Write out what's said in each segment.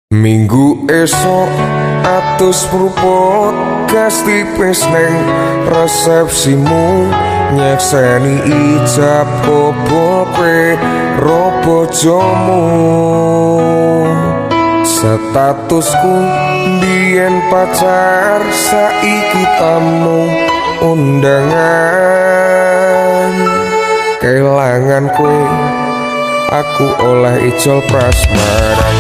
Minggu esok atus pruput Gasti pes neng resepsimu nyekseni ijab kabul kowe robo jomu. Statusku biyen pacar saiki tamu undangan. Kelangan kowe aku oleh ijol prasmaran.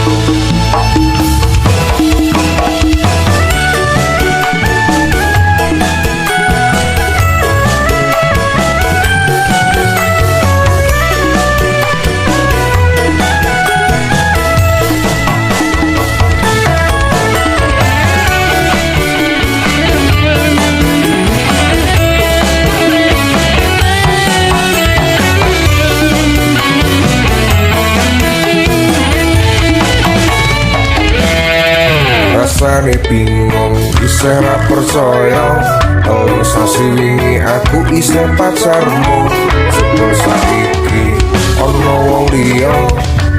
Rasane bingung isih ra percaya telung sasi wingi aku isih pacarmu. Sebel saiki ono wong liya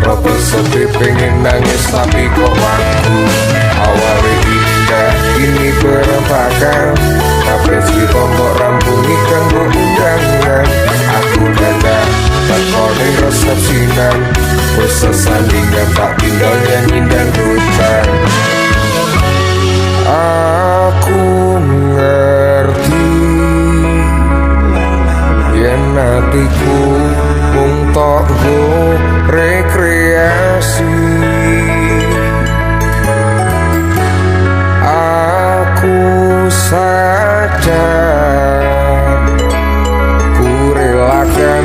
rada sedih pengen nangis tapi kok aku awale indah ini berantakan. Kabeh cerita mbok rampungi kanggo undangan. Aku dadak takone resepsinan wis sesandingan tak tinggal nyanyi dangdutan. Aku ngerti yen hatiku mung tok go rekreasi. Aku sadar ku relakan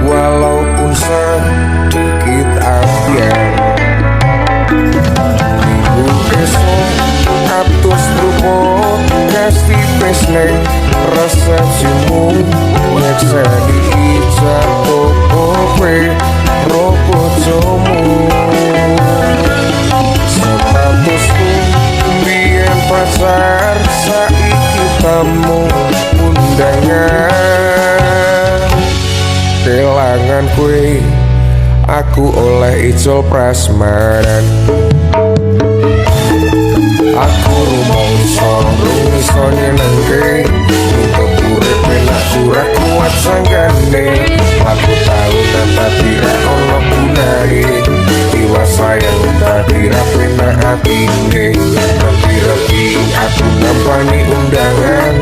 walaupun sedikit ambian. Minggu esok atus pruput Gasti pes neng resepsimu nyekseni ijab kabul kowe robo jomu. Statusku biyen pacar saiki tamu undangan. Kelangan kowe aku oleh ijol prasmaran. Aku rumongso iso nyenengke untuk urip penak ora kuat sanggane. Aku tahu tapi ra ono gunane iwa sayang tapi ra penak atine. Tapi lagi aku ngampani undangan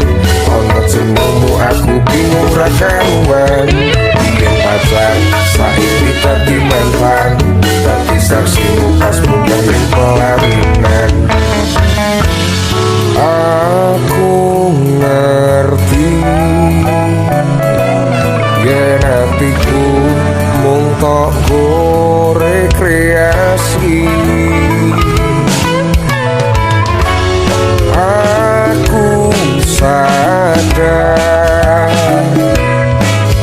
ono jenengmu aku bingung ra karuan. Biyen pacar saiki dadi mantan dadi saksimu pas bulan ning pelaminan. Aku ngerti yen hatiku mung tok go rekreasi. Aku sadar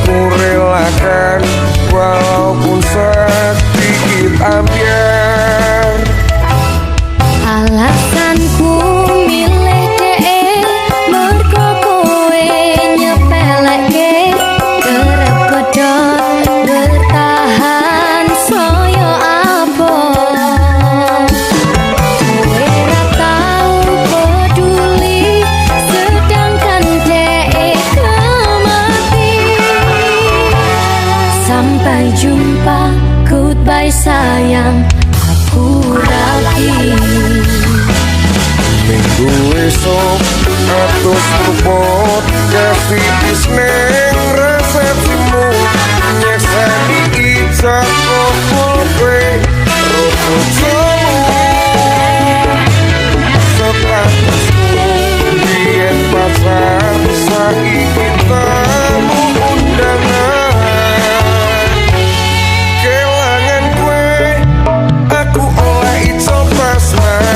ku relakan walaupun sedikit ambiar. Alasanku milih dee mergo kowe nyepelekke kerep kodhok bertahan saya abot. Kowe ra tau peduli sedangkan dee kemati. Sampai jumpa, goodbye sayang, aku rapi. Minggu esok atus pruput Gasti pes neng resepsimu nyekseni ijab kabul kowe robo jomu. Statusku biyen pacar saiki tamu undangan. Kelangan kowe aku oleh ijol prasmaran.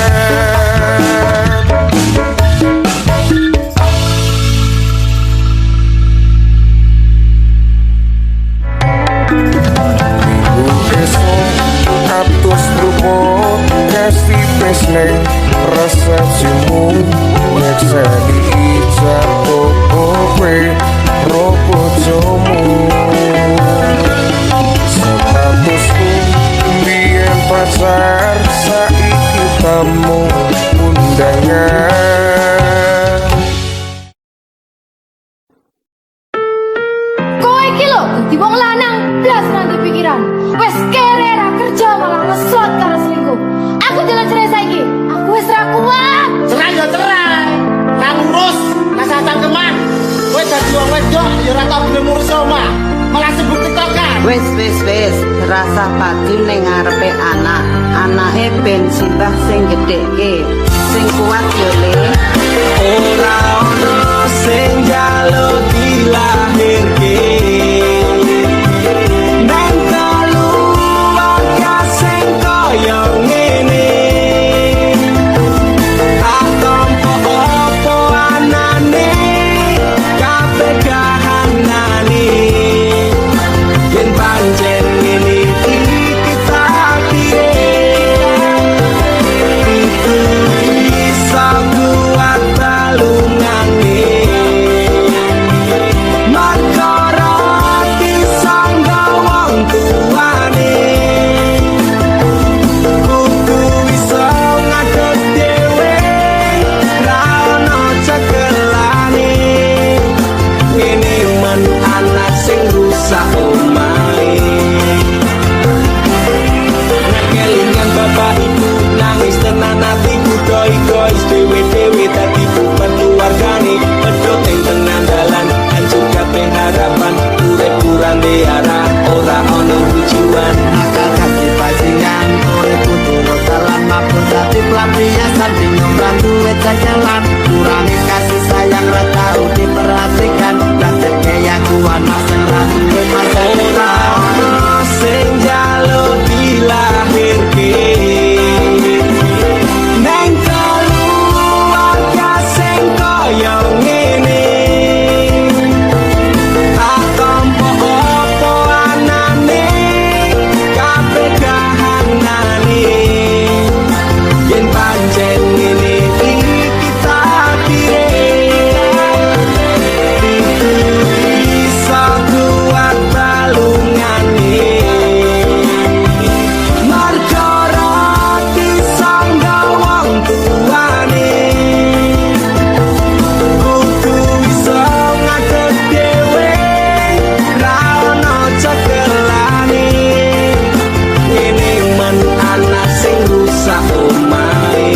Minggu esok atus pruput Gasti pes neng resepsimu nyekseni ijab kabul kowe robo jomu. Statusku biyen pacar saiki adanya. Kowe iki lho dadi wong lanang blas nanti pikiran. Wes kere ra kerja malah ngeslot karo selingkuh. Aku jalan cerai saiki. Aku wis ra kuat. Cerai ya cerai. Ra ngurus, ra cangkeman. Kowe dadi wong wedok ya ora tau gelem ngurus omah. Malah sibuk tiktokan. Wis rasa padu ning ngarepe anak. Anake ben simbah sing gedhekke. Sing kuat yo le. Ora ono sing jaluk dilahirke nang keluarga sing kaya ngene. Tak tampa apa anane kabeh kahanane. Yen pancen ngene iki kita bisa kuat balungane. Makara disangga wong tuane. Kudu iso ngadeg dhewe, ra ono cekelane. Ngene men anak sing rusak omahe. Kelingan bapak ibu nangis tenan atiku doi-doi dewe-dewe dadi beban keluargane. Pedhot ing tenan dalan hancur kabeh harapan. Urip kurang arah ora ono tujuan. Akal kaki bajingan urip kudu dalan mabur dadi pelampiasan bingung ra duwe jalan. Kurangi kasih sayang ra tau diperhatikan. Dasar keyakuan masa ra duwe masa depan. Ono sing jaluk dilahirke nang keluarga sing kaya ngene. Tak tampa apa anane kabeh kahanane. Yen pancen ngene iki kita bisa kuat balungane. Markara disangga wong tuane. Kudu iso ngadeg dhewe, ra ono cekelane. Ngene men anak sing rusak omahe.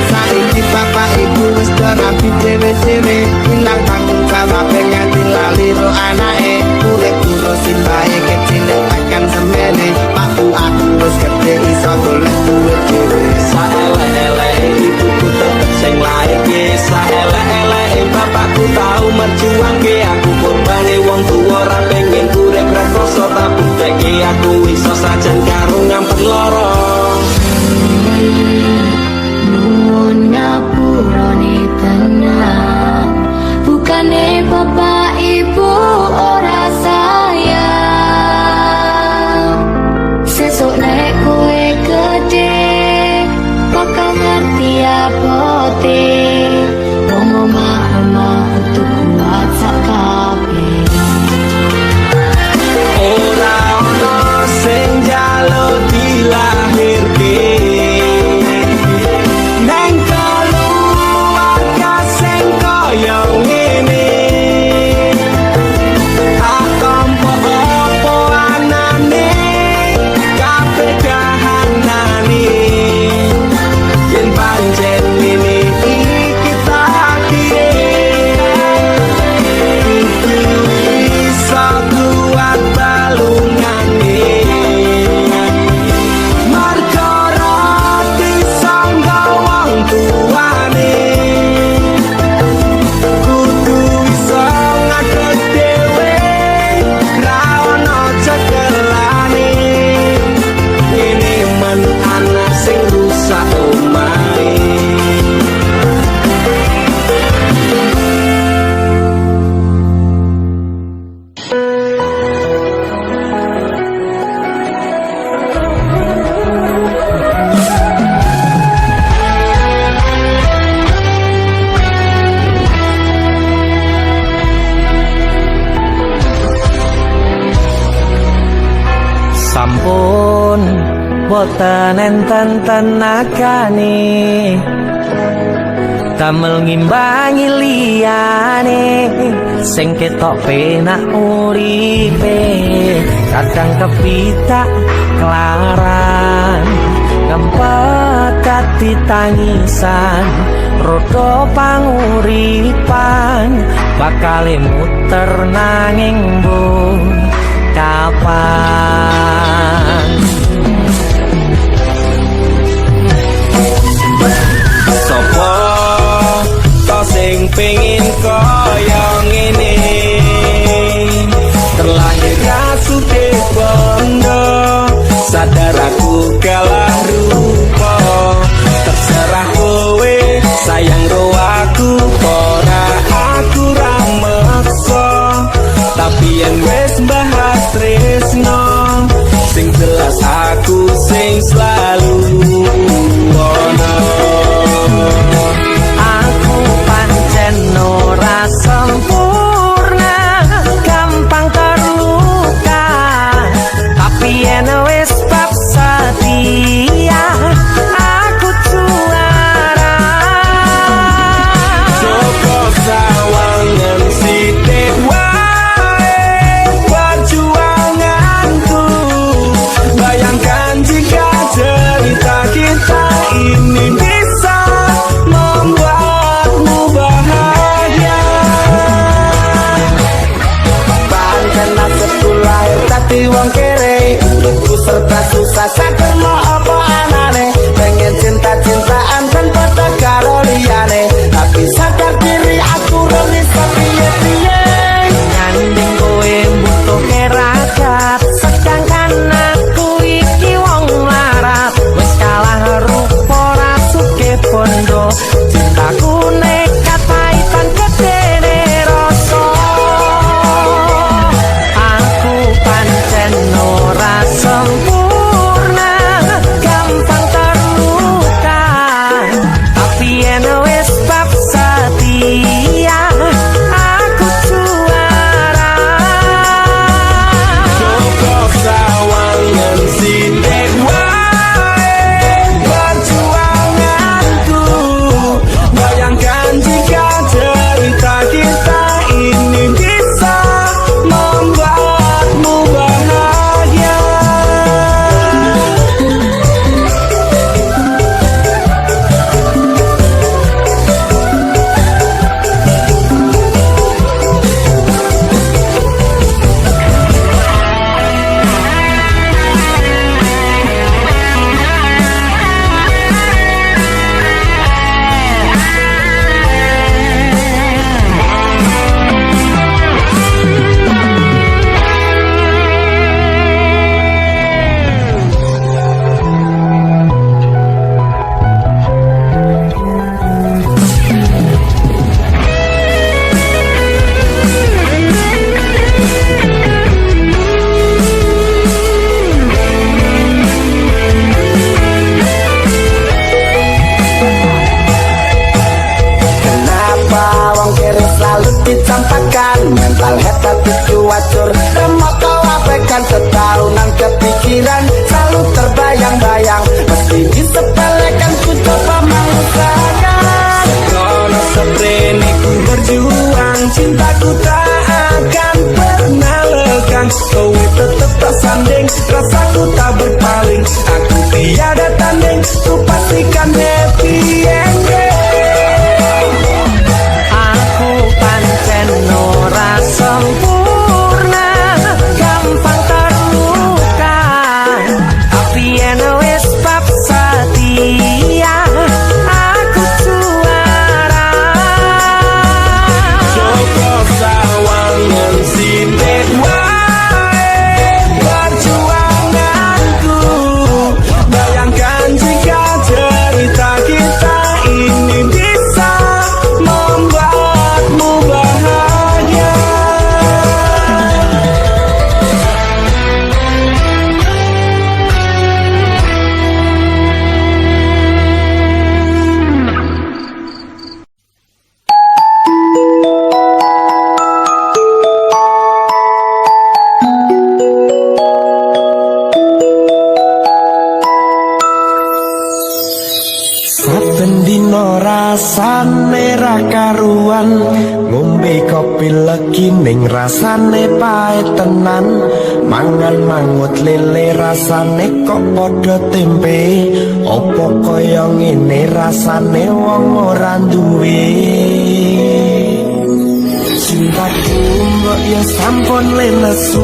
Saiki bapak ibu wis rapi dhewe-dhewe ilang tanggung jawab pengen dilali ro anake. Urip terus simbahe kecil tekan semene. Aku wis gede iso golek duit dhewe. Saelek-eleke ibuku tetep sing lairke. Saelek-eleke bapakku tau merjuangke. Aku korbane wong tuwa ora pengen urip rekoso. Tak buktekke aku iso sajan karo ngampun lara. Nuwun ngapurane tenang. Bukane bapak ibu ora sayang. Sesuk nek kowe gede bakal ngerti abote. Wong omah-omah kudu kuat sak kabeh. Ora ono sing jaluk dilahirke nang keluarga sing kaya ngene. Tak tampa apa anane kabeh kahanane. Yen pancen ngene iki kita bisa kuat balungane. boten enten tenagane damel ngimbangi liyane sing ketok penak uripe kadang kepitak kelaran ngempet dadi tangisan rodo panguripan bakal muter nanging mbok kapan sopo to sing pengin kaya ngene terlahir kasuke bondo sadar aku kalah rupa terserah kowe sayang ro aku ora aku ra meksa tapi yen wis bahas tresno sing jelas aku sing selalu ono aku pancen ora sempurna gampang terluka tapi yen wis bab setia aku juara Joko sawangan sithik wae perjuanganku bayangkan jika cerita kita ini bisa membuatmu bahagia Pancen nasibku lahir dadi wong kere uripku serba susah sadar mau apa anane pengen cinta-cintaan dan padha karo liyane tapi sadar diri aku ora bisa piye-piye nyanding kowe mbutuhke rakat sedangkan aku iki wong larat wis kalah rupa rasuke bondo cintaku nekat paitan gedene rasa aku pancen ora sempurna gampang terluka tapi yen wis bab setia aku juara Joko sawangan sithik wae perjuanganku bayangkan jika cerita kita ini bisa membuatmu bahagia Kenapa wong kere selalu dicampakkan mental head itu wacur remote kau abaikan setahunan kepikiran selalu terbayang-bayang meski disepelekan ku coba mengusahakan Kono seprene ku berjuang cintaku tak akan pernah lekang kowe tetep tak sanding rasaku tak berpaling aku tiada tanding ku pastikan happy ending aku pancen ora sempurna gampang terluka tapi yen wis bab setia aku juara Joko sawangan sithik wae perjuangan Ono rasane ra karuan, ngombe kopi legi ning rasane pahit tenan. Mangan mangut lele rasane kok padha tempe. Apa kaya ngene rasane wong ora duwe. Cintaku mbok ya sampun le nesu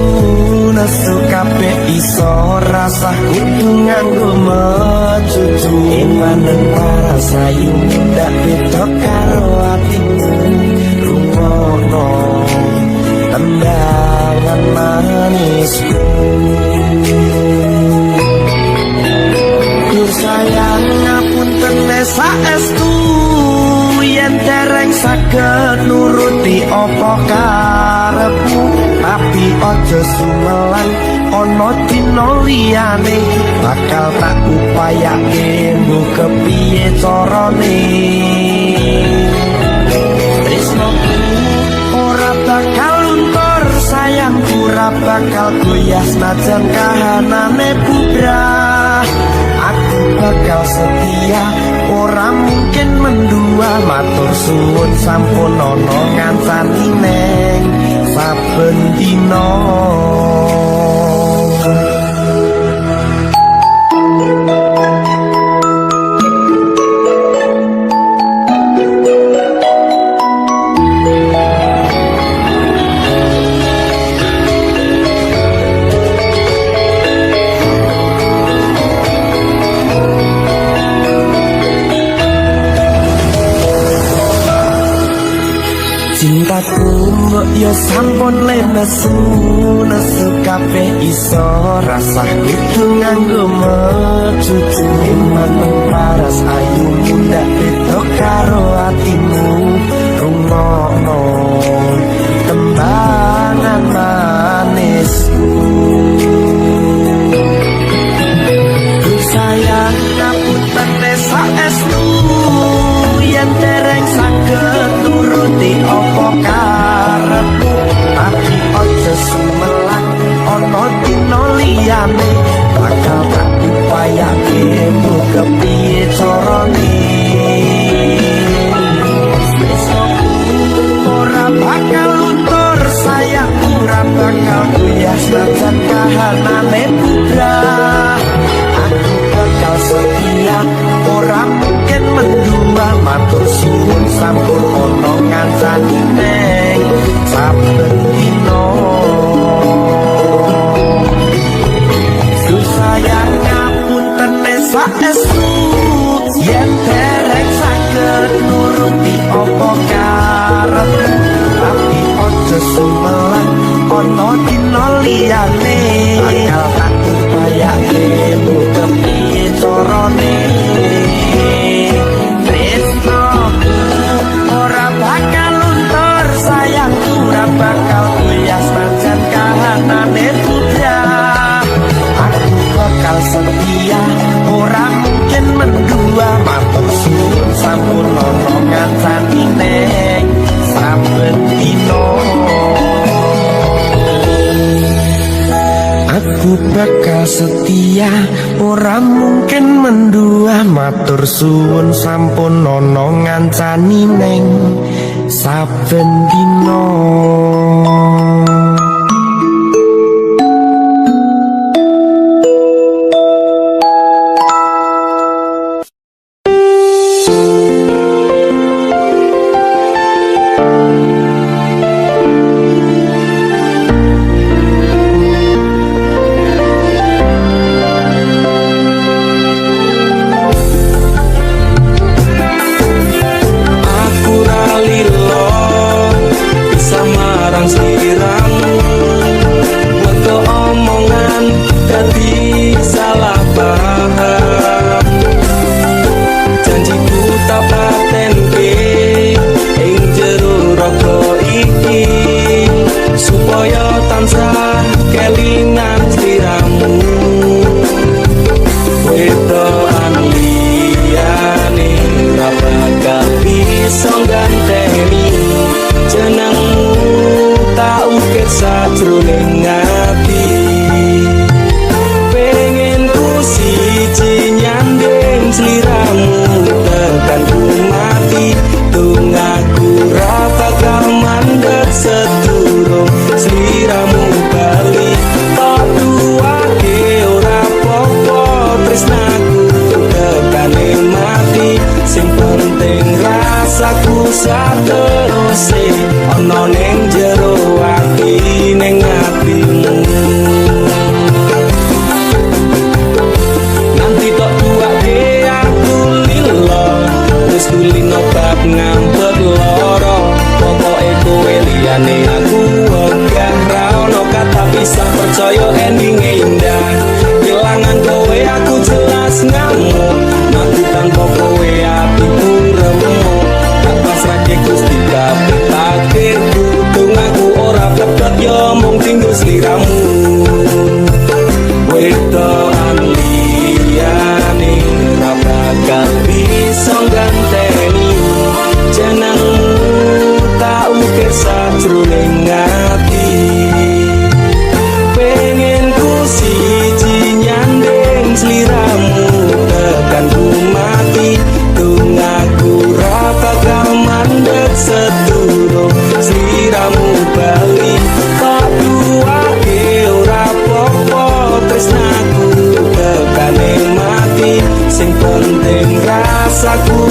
kabeh iso rasa kudu nganggo mecucu. Imanen para sayu ndak beda karo atimu. Rungono tendangan manisku. Dur sayang ngapunten saestu yen dereng saged nuruti apa karepmu, tapi aja sumelang ana dina liyane bakal tak upayake mbok kepiye carane. Tresnoku ora bakal luntur, sayangku ora bakal goyah senajan kahanane bubrah. Aku bakal setia, ora mungkin mendua. Matur suwun sampun ana ngancani neng saben dina. Cintaku mbok ya sampun le nesu kabeh iso rasa kudu nganggo mecucu. Maneng paras ayu muda beda karo atimu. Rungono tembangan manisku. Sayang ngapunten saestu yen dereng saged nuruti apa karepmu, tapi aja sumelang ana dina liyane bakal tak upayake mbok kepiye carane. Ora bakal luntur sayangku, ora bakal goyah senajan kahanane bubrah. Aku bakal setia, ora mungkin mendua. Matur suwun sampun ana ngancani neng saben dina. Sayang ngapunten saestu yen dereng saged nuruti apa karepmu, tapi aja sumelang ana dina liyane bakal tak upayake mbok kepiye carane. Tresnoku ora bakal luntur, sayangku ora bakal goyah senajan kahanane bubrah. Aku bakal setia, ora mungkin mendua. Matur suwun sampun ana ngancani neng saben dina. Aku bakal setia, ora mungkin mendua. Matur suwun sampun ana ngancani neng saben dina. Aku ra lilo bisa marang sliramu.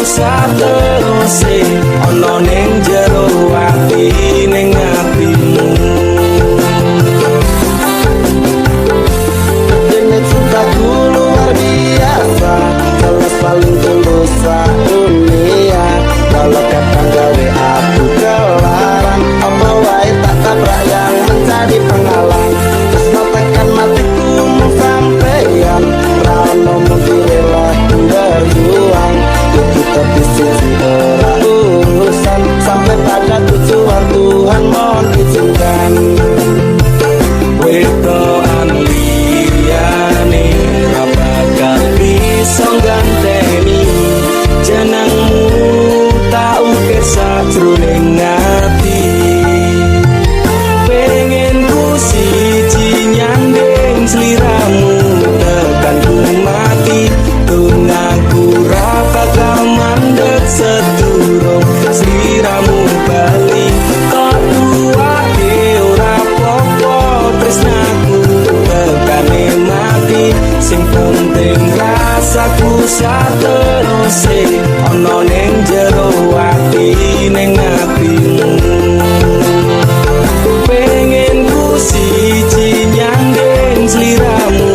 sateruse ana ning jero ati ning atimu. Dene cintaku luar biasa, jelas paling tulus dunia. Kalau kadang gawe aku kelarang, apa wae tak tabrak yang menjadi penghalang. Terus tekan matiku sampeyan, rano mungkin rela berjuang. Itu tapi sisi ora urusan, sampai pada tujuan Tuhan mohon izinkan. Wetoan liyane ra bakal bisa ganteni jenengmu tak ukir sajroning ati. Pengen ku siji nyanding sliramu tekan ku mati, tungaku ra bakal mandeg sedurung sliramu bali. Kok duwake ora apa-apa tresnaku tekane mati, sing penting rasaku sateruse ana ning jero ati ning atimu. Pengen ku siji nyanding sliramu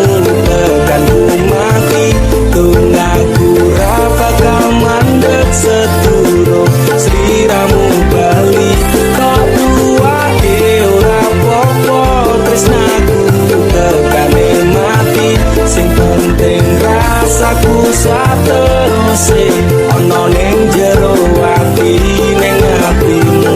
tekan ku mati, tungaku ra bakal mandeg sedurung sliramu bali. Kok duwake ora apa-apa tresnaku tekane mati, sing penting rasaku sateruse ana ning jero ati ning atimu.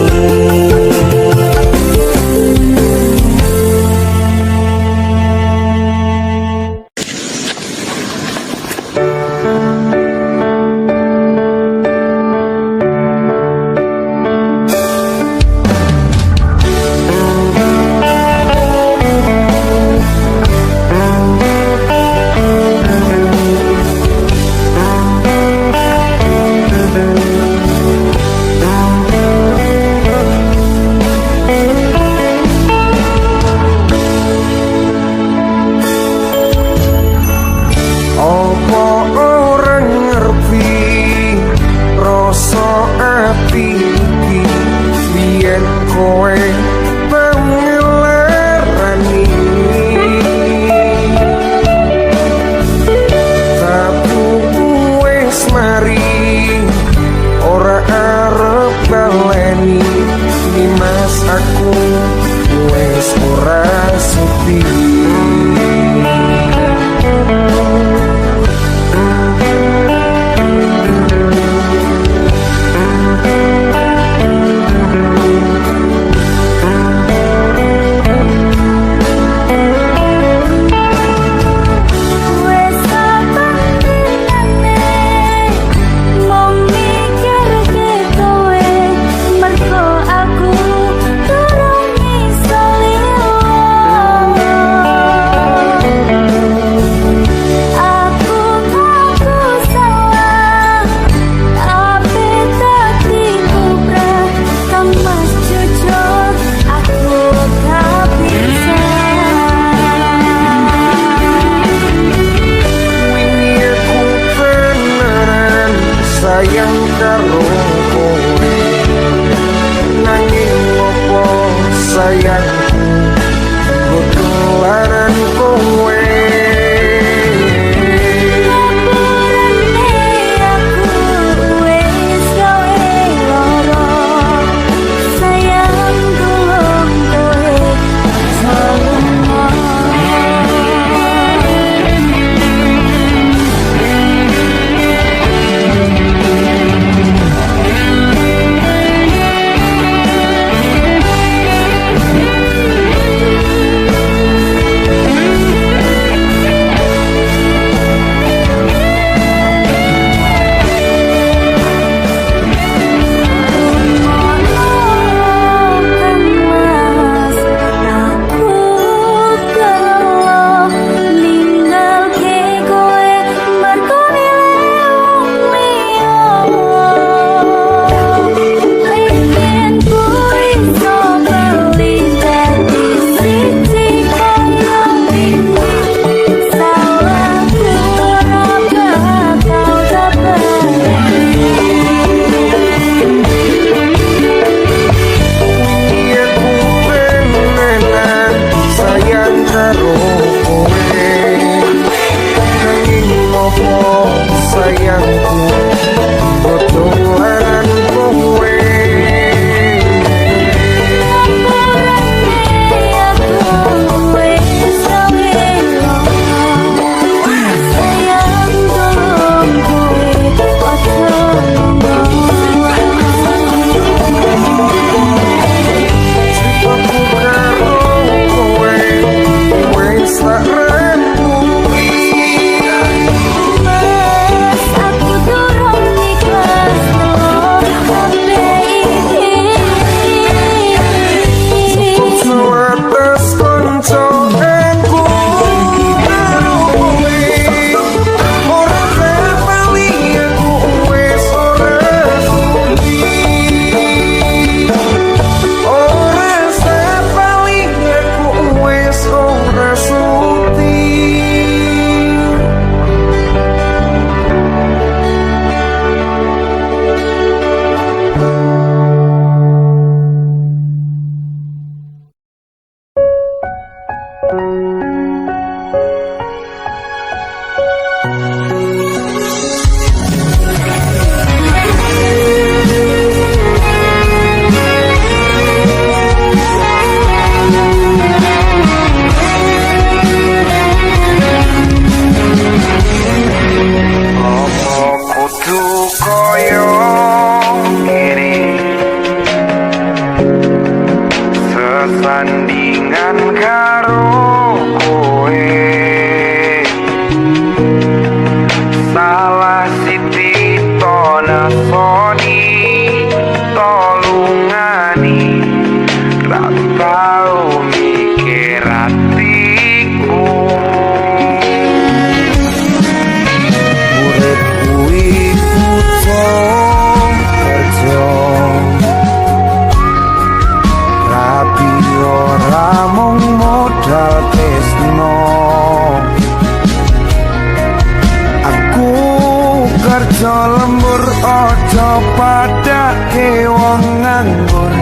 Ojo lembur, ojo padake wong nganggur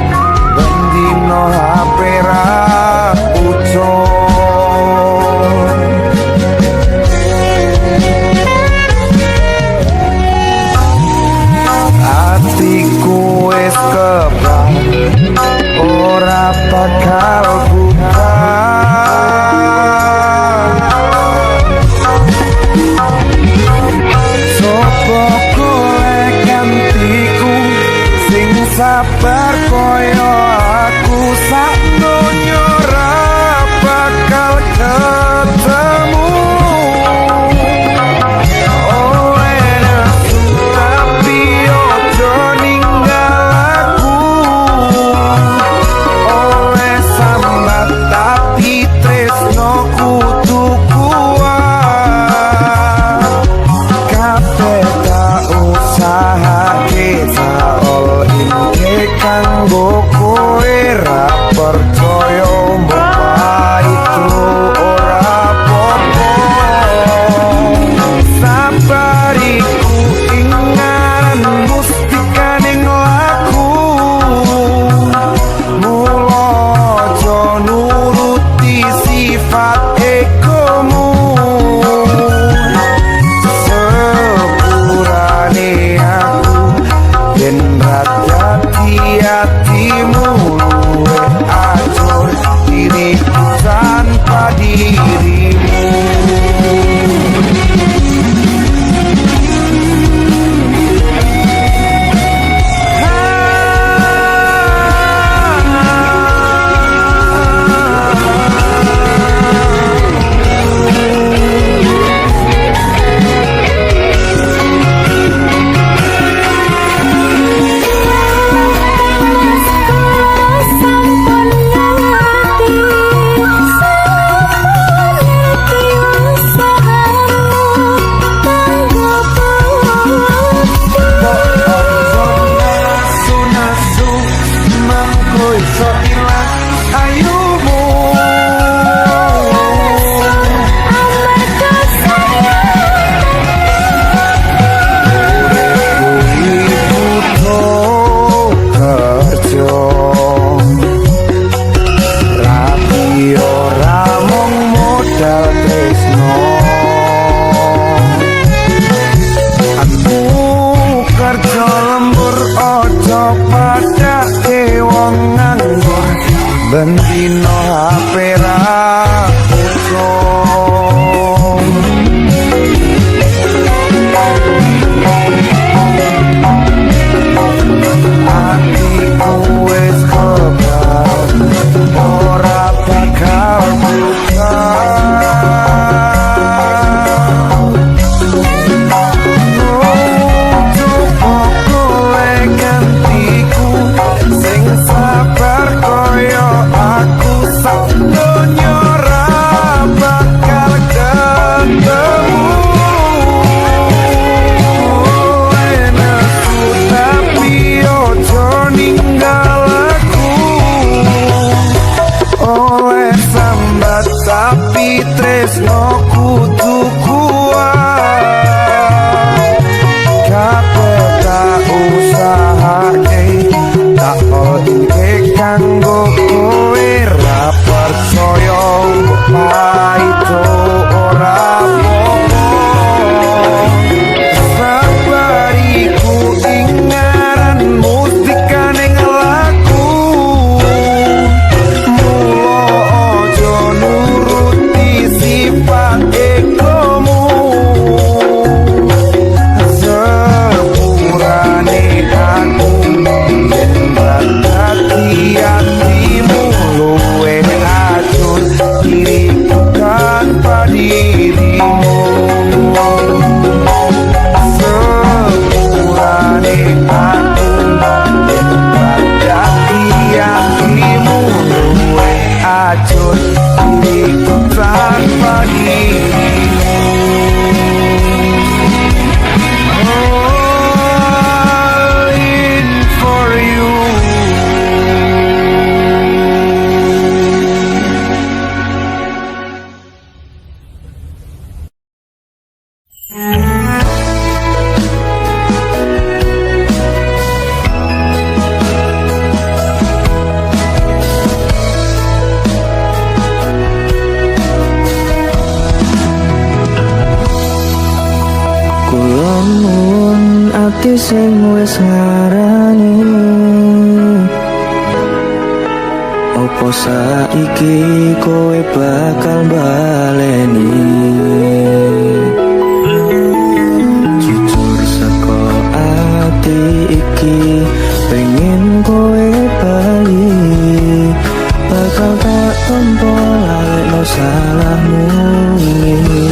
bendino HP ra ucul. Hatiku wis kebal ora bakal buka. Sopo golek gantiku sing sabar koyo aku sak donya ora bakal ketemu. Tapi ojo ninggal aku, oleh sambat tapi tresno kudu kuat. Kabeh tak usahake all in kanggo kowe ra Kula nuwun ati sing wis ngarani, opo saiki kowe bakal baleni? Jujur saka ati iki pengen kowe bali, bakal tak tompo lalekno salahmu ini.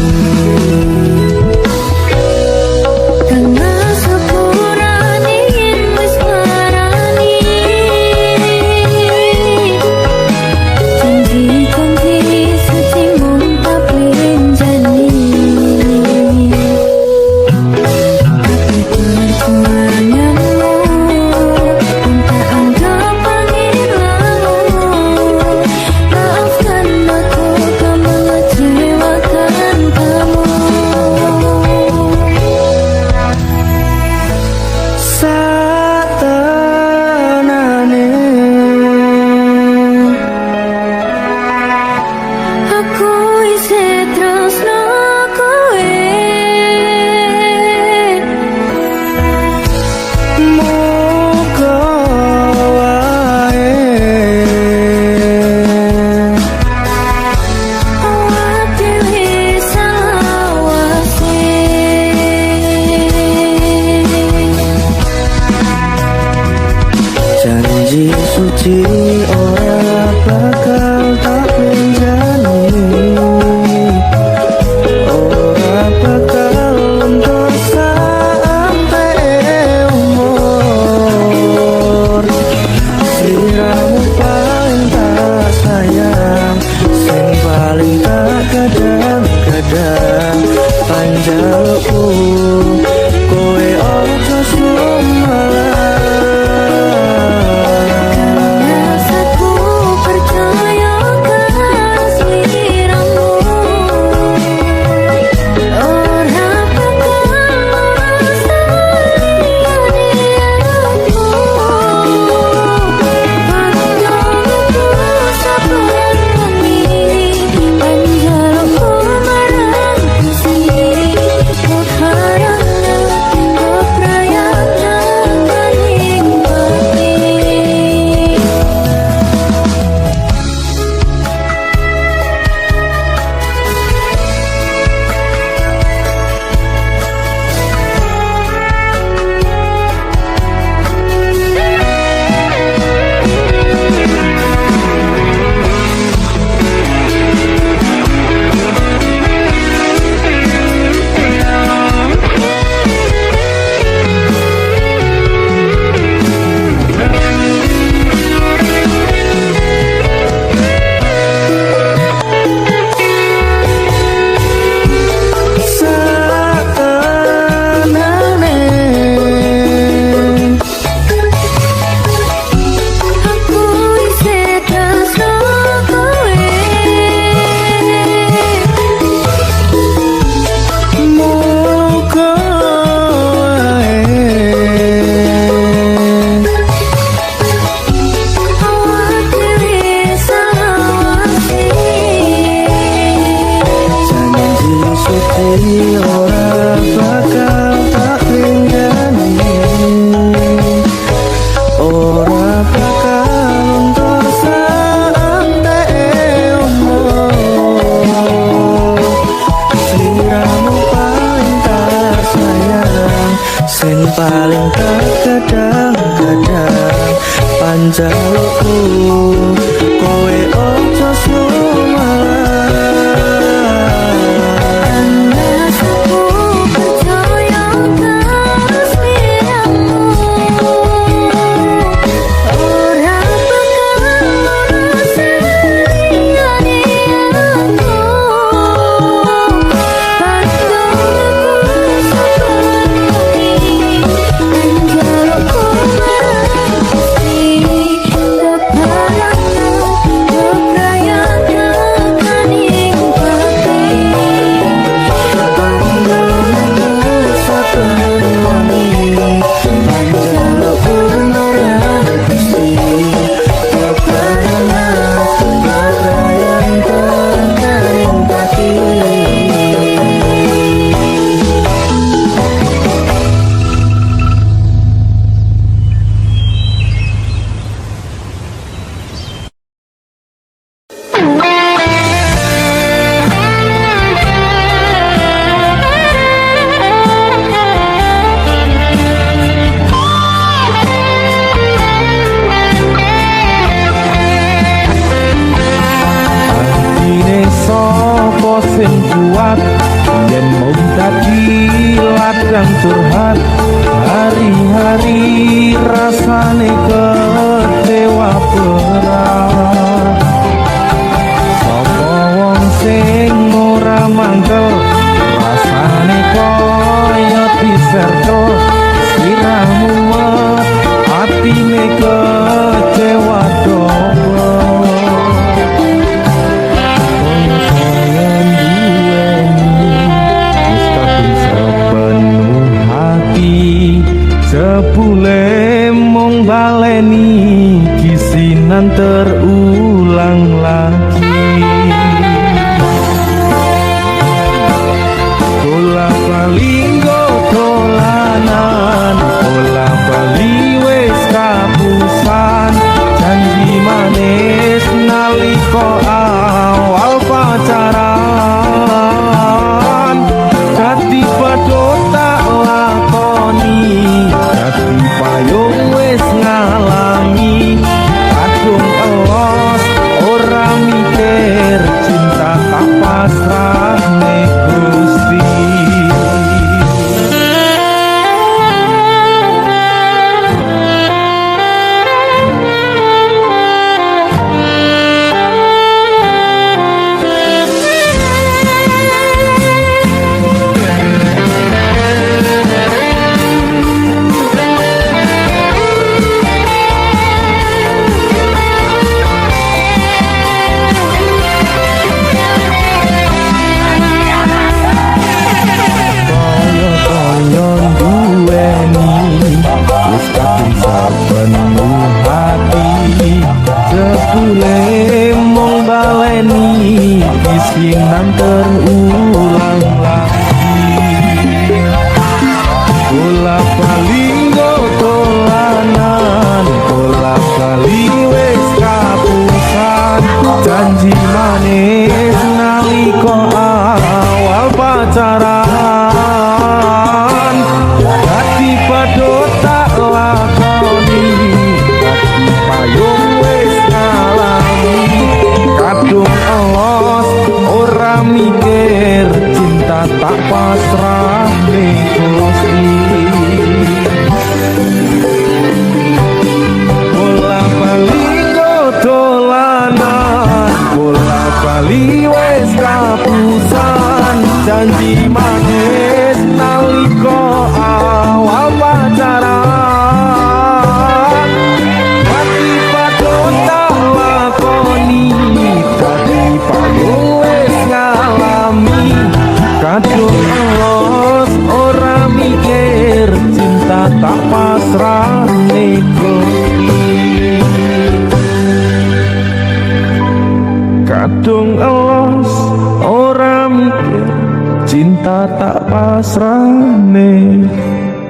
Janji suci ora bakal tak benjani, ora bakal luntur sampai umur. Sliramu paling tak sayang, sing paling tak kadang-kadang. Panjalukku kowe ojo sumalah. Ora bakal tak benjani, ora bakal luntur sampai umur. Sliramu paling tak sayang, sing paling tak kadang-kadang. Panjalukku kowe ojo sumalah. Kepala kadang curhat hari-hari rasane kecewa berat. Sopo wong sing ora mangkel rasane koyo diserkel siramu met atine kecewa dobel. Koyo-koyon duweni wis kadung sepenuh hati sepule mung baleni kisinan terulang lagi. Bola bali dolanan, bola bali wis kapusan, janji manis nalika awal pacaran. Dadi padha tak lakoni, dadi payung wis ngalami, kadung elos ora mikir cinta tak pasrah nek Gusti. Koyo-koyon duweni wis kadung sepenuh hati sepule mung baleni kisinan terulang lagi. Bola bali dolanan, bola bali wis kapusan, janji manis nalika awal pacaran. Dadi padha tak lakoni, dadi payung wis ngalami, kadung elos ora mikir cinta tak pasrah ning Gusti. Bola bali dolanan, bola bali wis kapusan, janji manis nalika awal pacaran. Dadi padha tak lakoni, dadi payung wis ngalami, kadung elos ora mikir cinta tak pasrah ning Gusti. Kadung elos ora mikir cinta tak pasrah ning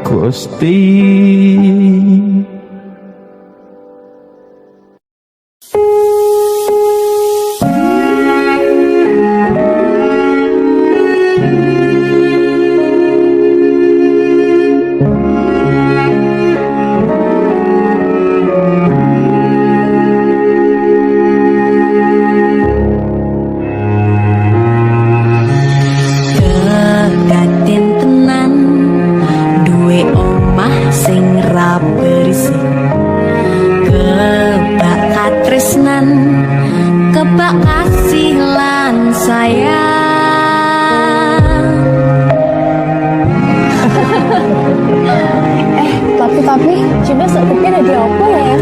Gusti. Kekaten tenan duwe omah sing ra berisik, kebak katresnan, kebak kasih lan sayang. Tapi coba sekepin ada apa ya?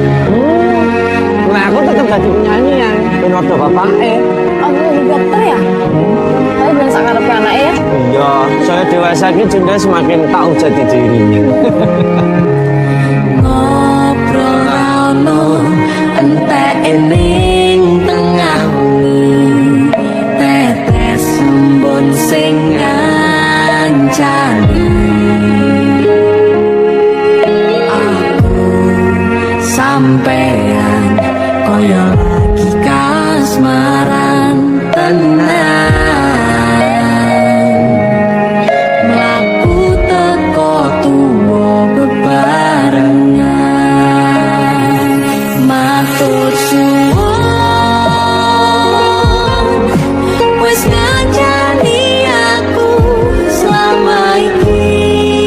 Nah, aku tetap jadi penyanyi yang penodo bapaknya. Aku jadi dokter ya? Tapi belum sangat ada anak ya? Iya, saya dewasa ini juga semakin tahu jati diri. Ngobrol ono entek ening tengah wengi, tetes embun sing ngancani. Aku sampean koyo lagi kasmaran tenan, mlaku teko tuwa bebarengan, matur suwun wis ngancani aku selama iki.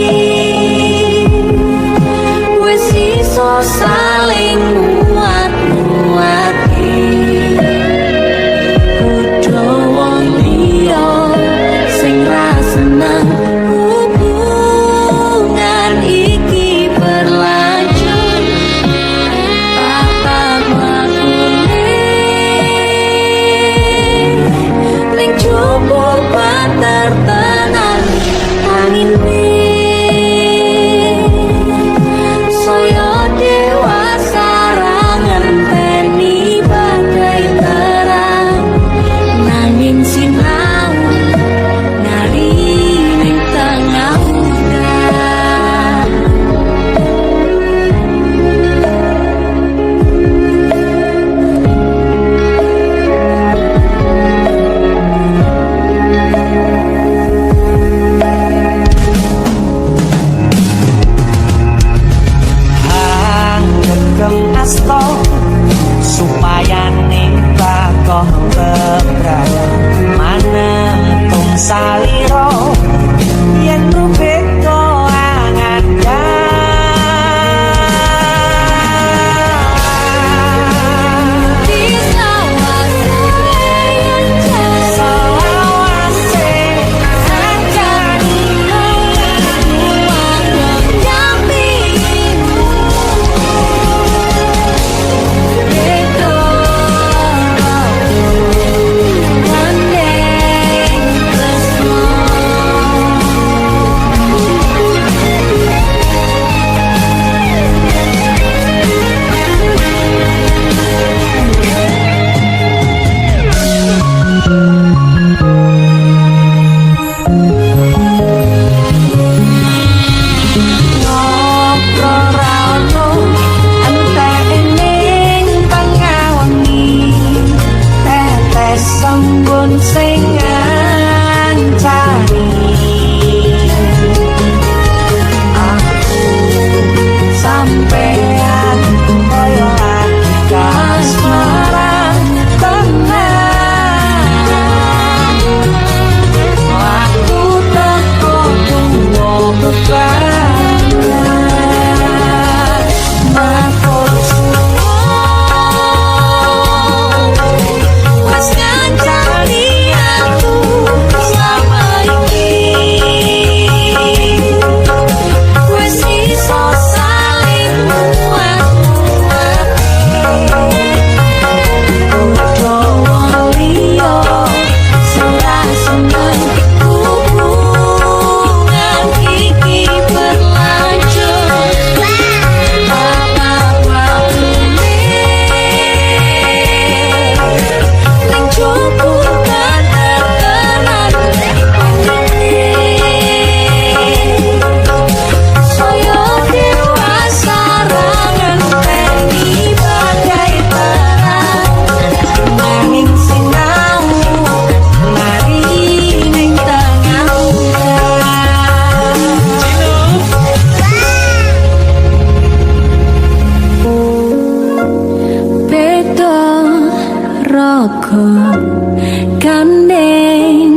Gandeng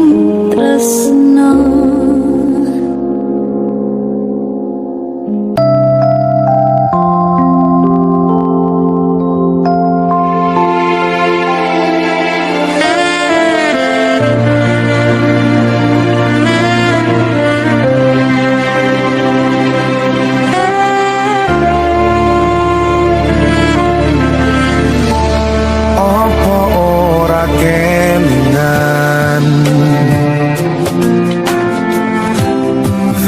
tresno. Apa ora kelingan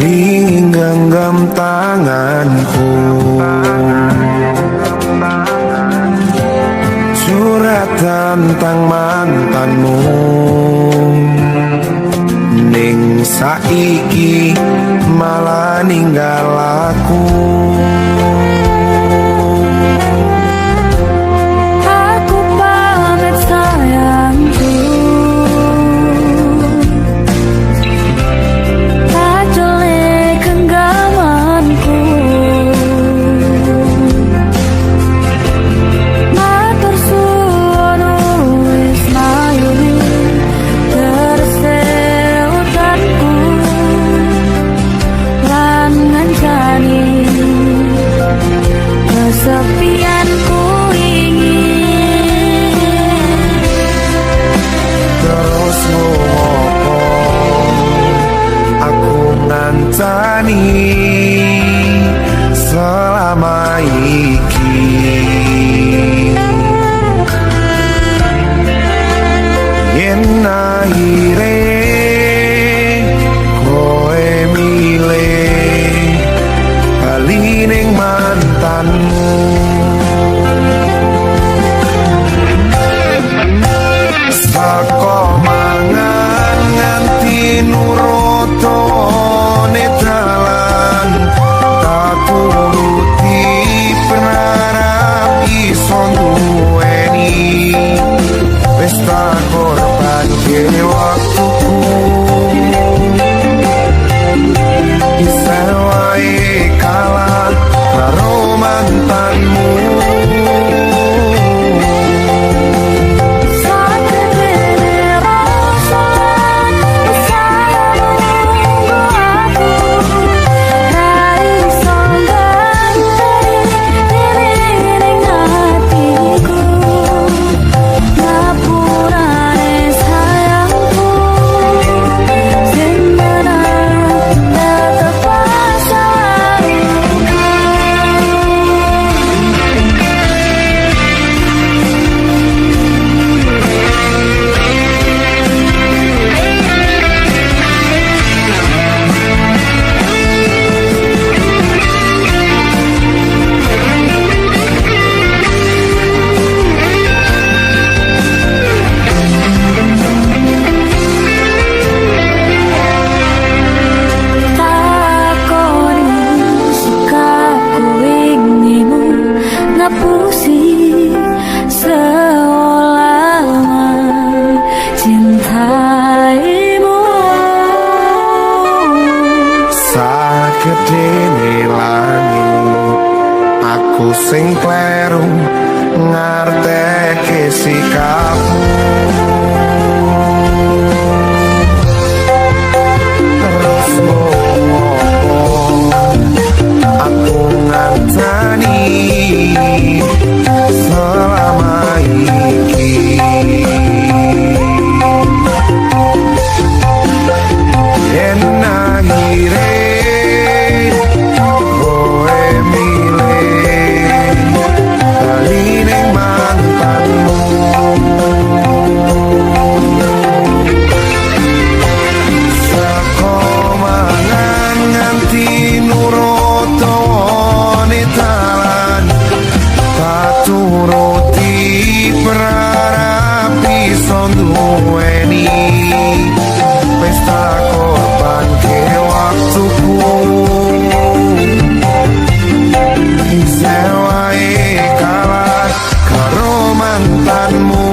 Ring genggam tanganku Surat tentang mantanmu Ning saiki malah ninggal aku Aku pamit sayangku, kacole genggamanku. Matur suwun wis mayuni terseutanku lan ngancani kesepianku ingin Terus ngopo aku ngancani selama iki Yen akhire koe milih bali ning mantanmu Saka mangan nganti nurutone dalan tak turuti penarap iso duweni wis tak korbanke waktuku bisa wae kalah karo mantanmu Sagedene langit aku sing kleru ngarteke sikapmu terus ngopo duweni pesta korban ke waktuku Sewae kalah karo mantanmu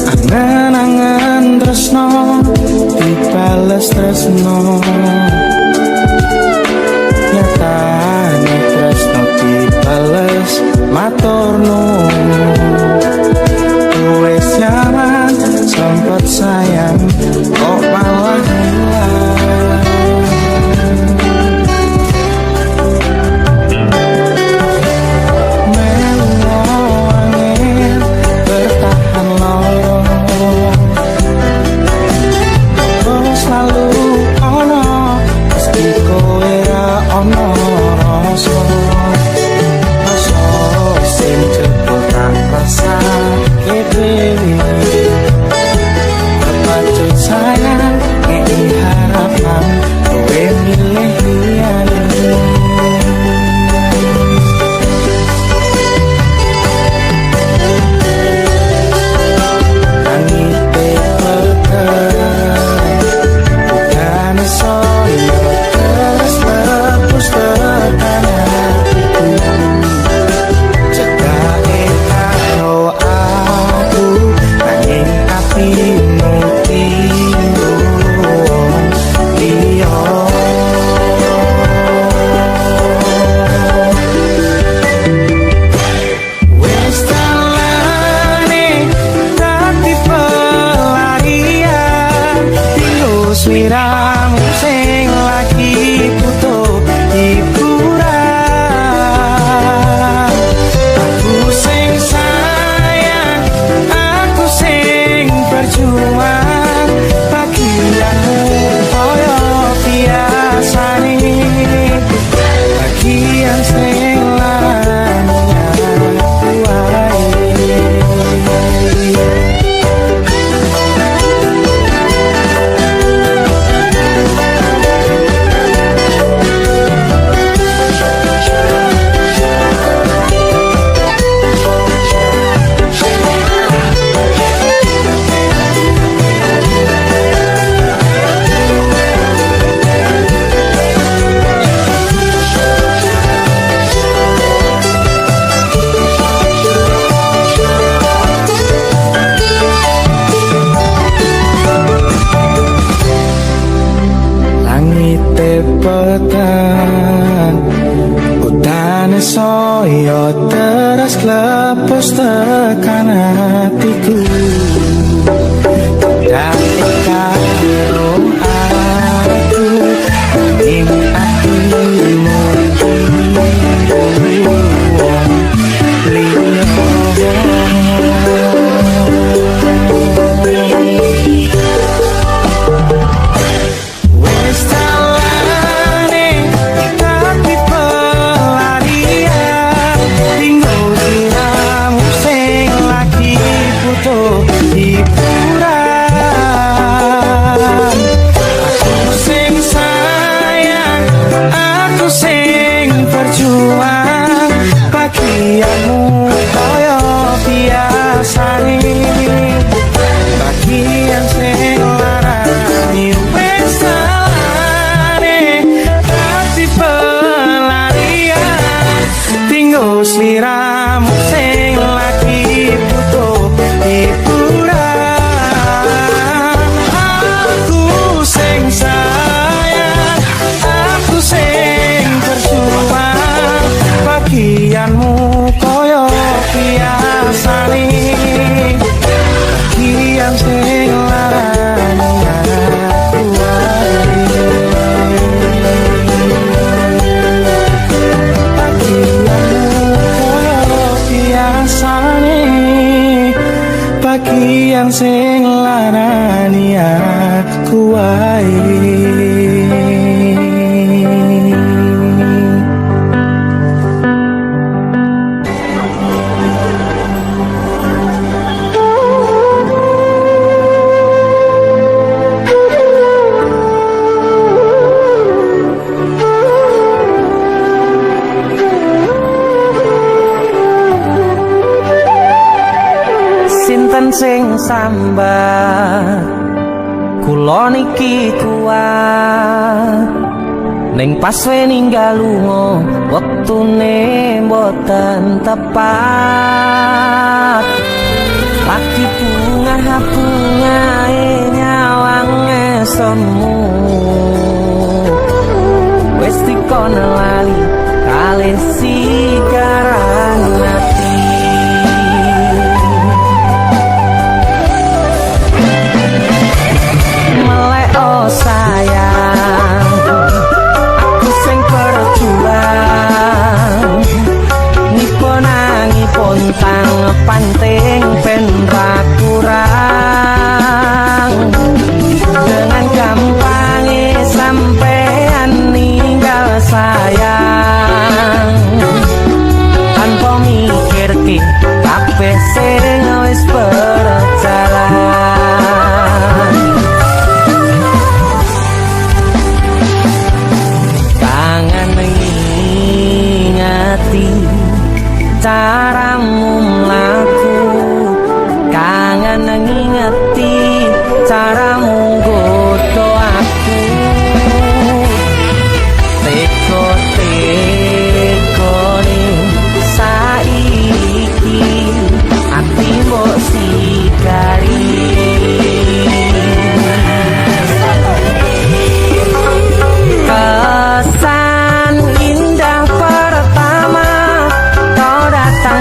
Angan-angan tresno dibales tresno nyatane tresno dibales maturno wis nyaman sempet sayang kok malah hilang sliramu sing petang Utane soyo teras klepos tekan hatiku Dari karo aku Ing atimu Wes talane tapi pelarian Tinggal diramu sing lagi butuh hiburan Aku sing sayang, aku sing berjuang Bagianmu koyo biasane Bagian sing larani wes salane Tapi pelarian Tinggal sliramu sing lagi butuh hiburan Aku sing sayang, aku sing berjuang Bagianmu koyo biasane Bagian sing larani aku wae Bagianmu koyo biasane Bagian sing larani aku wae Sinten sing sambat kula niki kuat ning pas we ninggal lunga wektune mboten tepat lagi bungae nyawang esemu wis dikono lali kalih sigaran ati oh sayang aku sing berjuang nipun nangipun tang panting ben ra kurang dengan gampang sampean ninggal sayang tanpa mikirke kabeh sing wis berjalan caramu mlaku kangen ngingeti caramu godho aku teko-tekone saiki ati mbok sigari kesan indah pertama kau datang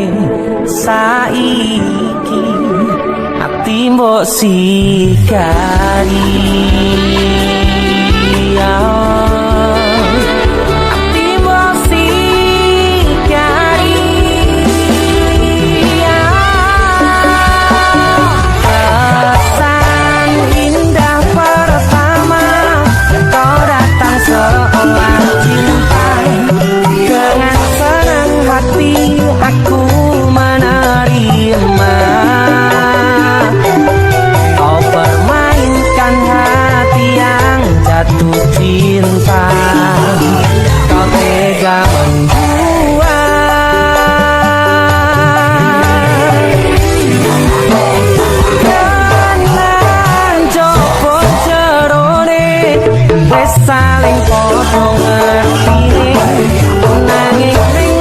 mulai saiki ati mbok sikari ati mbok sikari kesan indah pertama kau datang seolah cinta dengan senang hati aku menerima kau permainkan hati yang jatuh cinta kau tega membuat kanan jopo jerone wes saling podo ngerti nanging ning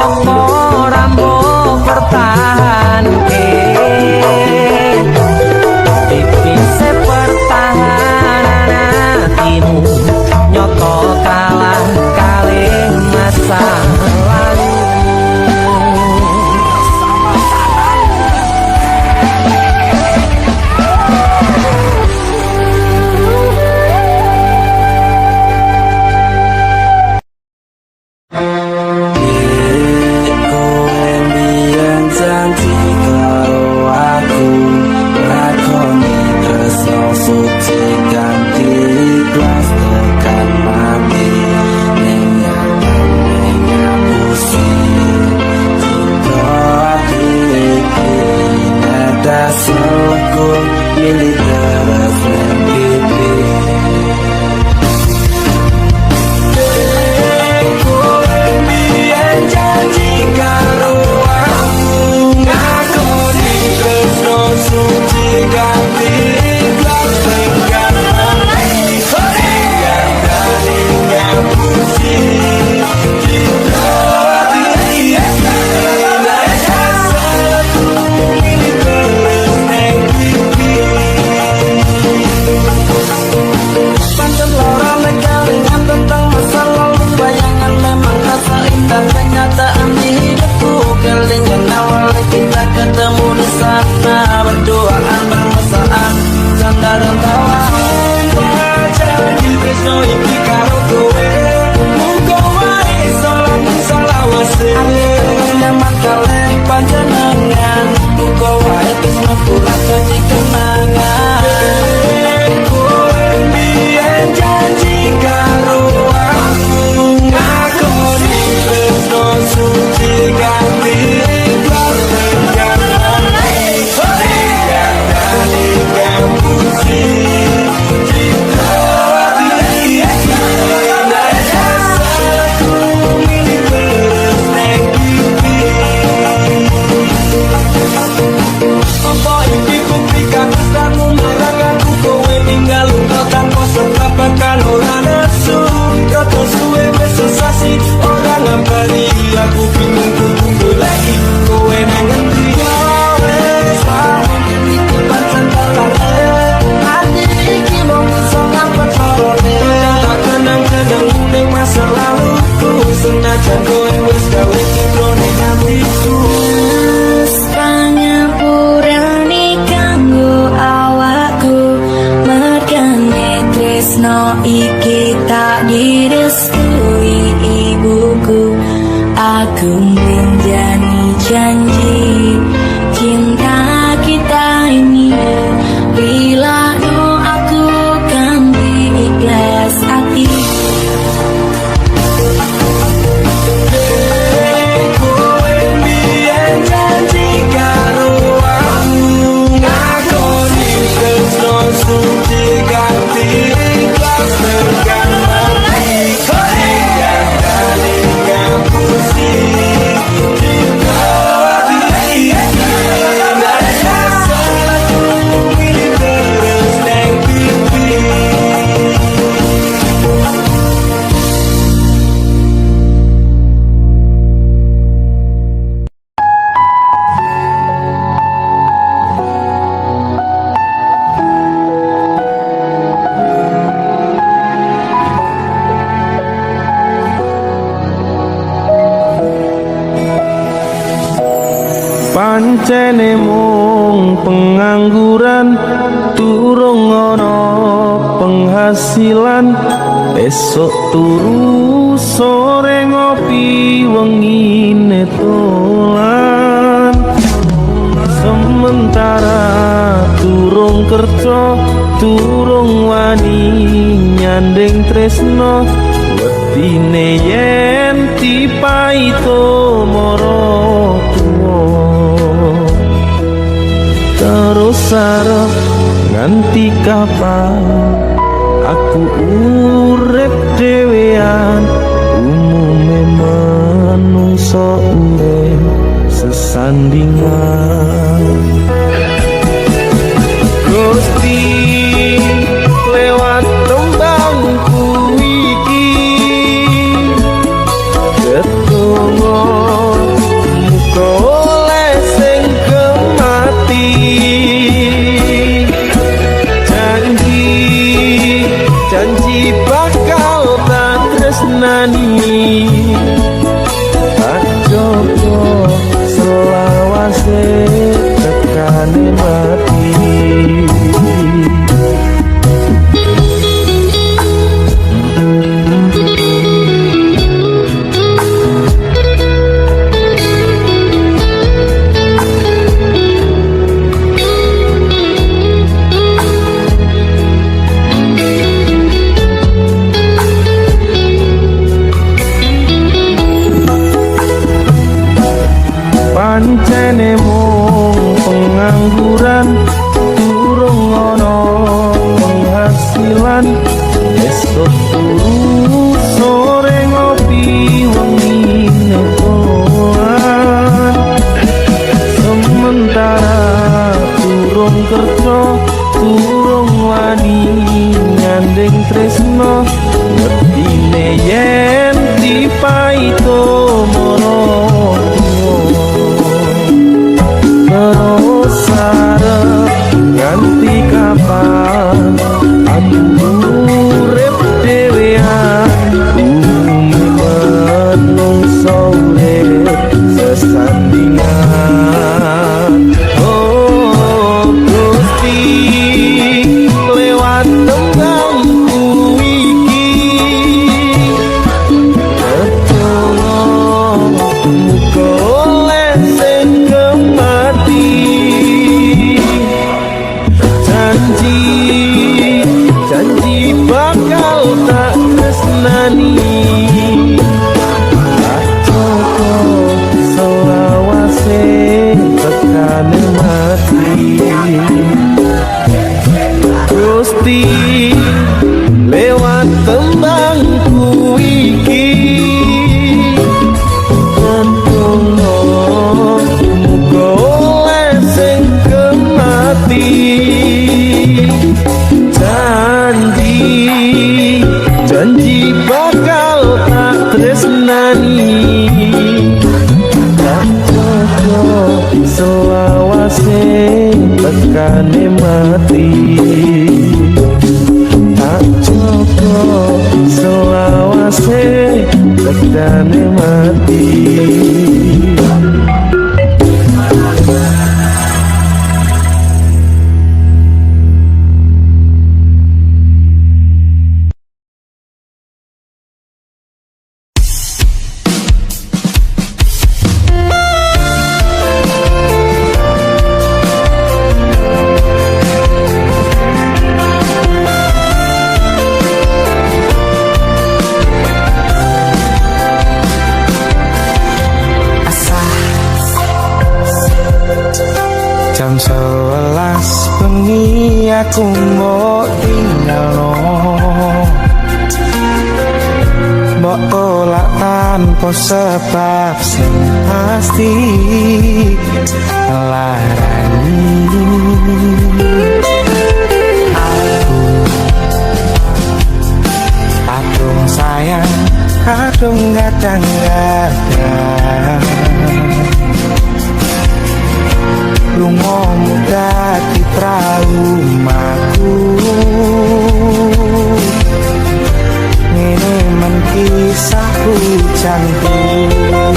opo ora mbok pertahanke tipis pertahanan hatimu nyoko kalah kalih masa lalu Kowe mbiyen jan Pancene mung pengangguran durung ana penghasilan esok turu sore ngopi wengine tolan sementara durung kerja durung wani nyanding tresno wedine yen dipaito mara tuwa terus sarep nganti kapan aku urip dhewean umume manungsa urip sesandingan Gusti lewat tembangku iki ketemu muka oleh sing kemati janji bakal tak tresnani tak jogo selawase tekane mati pancene mung pengangguran durung ana penghasilan esok turu sore ngopi wengine tolan sementara durung kerja durung wani nyanding tresno wedine yen dipaito mara terus sarep ganti kapan aku urip dhewean menungso urip sesandingan oh Gusti lewat tembangku iki ketolong muka oleh sing kemati janji bakal tak tresnani tak joko selawase tekane mati Gusti lewat tembangku iki ketolong muka oleh sing kemati janji bakal tak tresnani tak jogo selawase tekane mati tak jogo selawase tekane mati Jam 11 bengi aku mbok tinggalno mbok tolak tanpa sebab sing pasti larani aku kadung sayang kadung gadang-gadang lungamu dadi traumaku ngene men kisahku jantung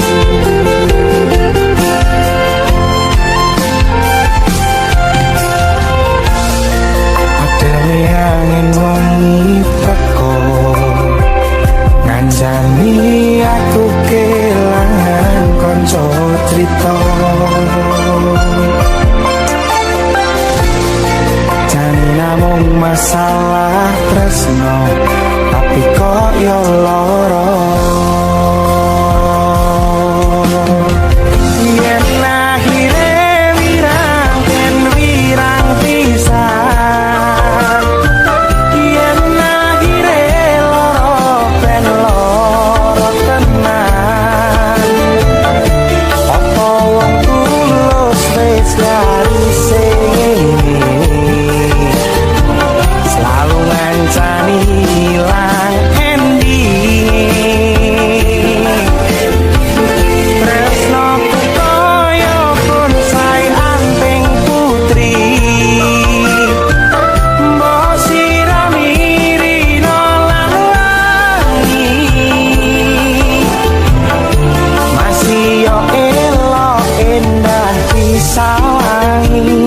disawangi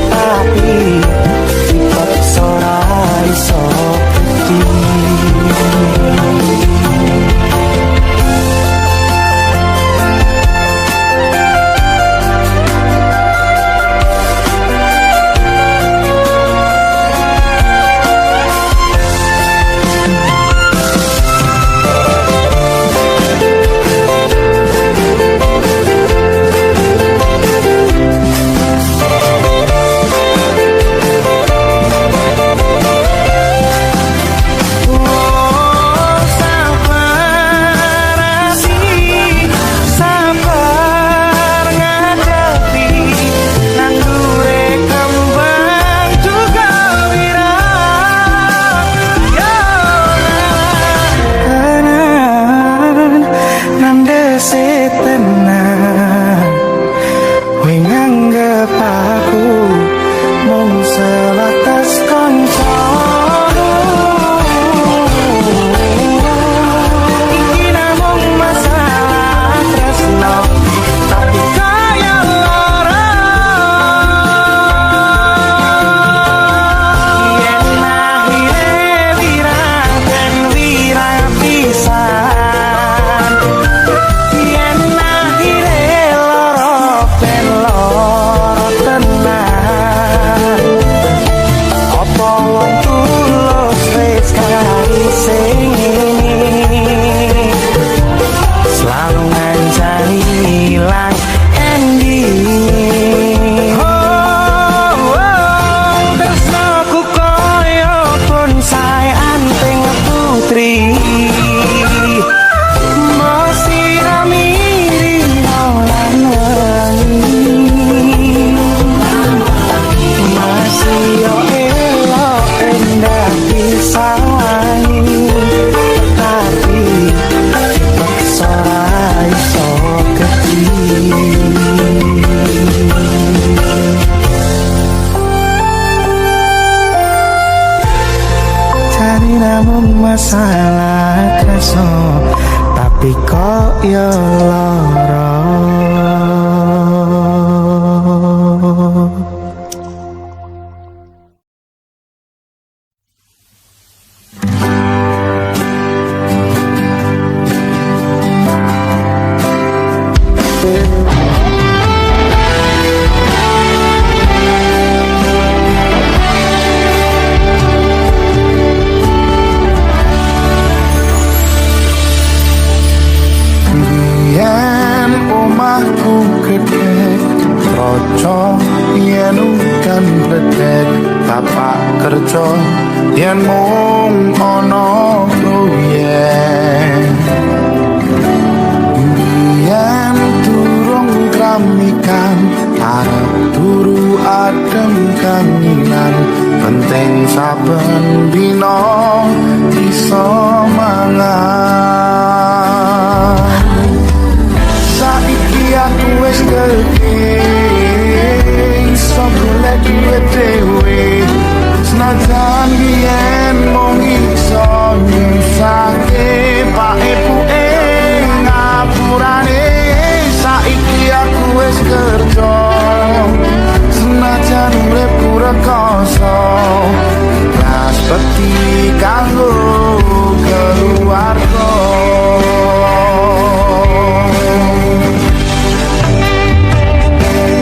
tapi dipaksa ora iso ngerti. Masalah kerso tapi kok ya lara. Yen mung ana proyek biyen durung kramikan arep turu adem kanginan penting saben dina iso mangan. Saiki aku wis gedhe iso golek duit dhewe senajan biyen mung iso nyusake pak ibuke ngapurane. Saiki aku wis kerja senajan urip rekoso las peti kanggo keluarga.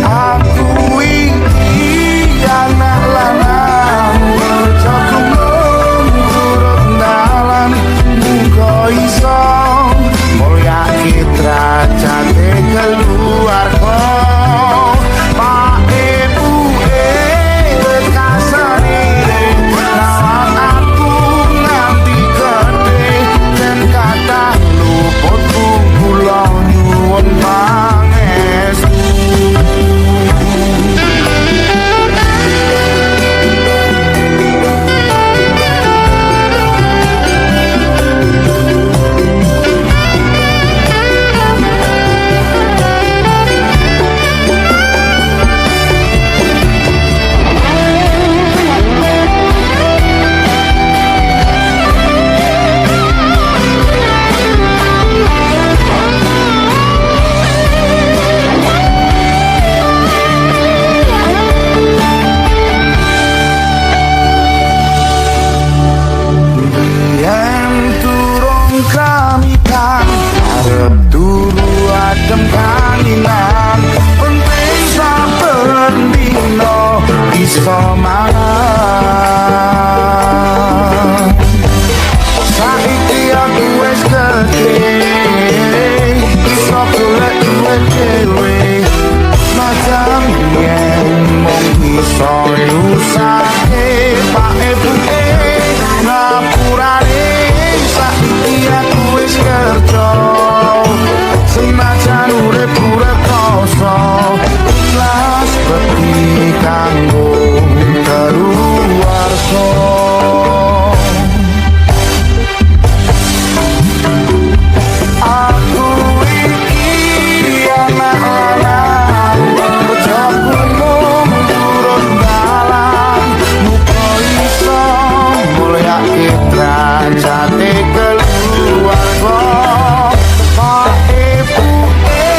Aku iki anak lanang iso mangan. Saiki aku wis gede, iso golek duit dhewe. Macam yen mung iso nyusake pak ibuke ngapurane. Saiki aku wis kerja, senajan urip rekoso, ikhlas beti kanggo keluarga. Aku iki anak-anak bojoku turun dalan, muga iso mulyake derajate keluarga. Pak ibuke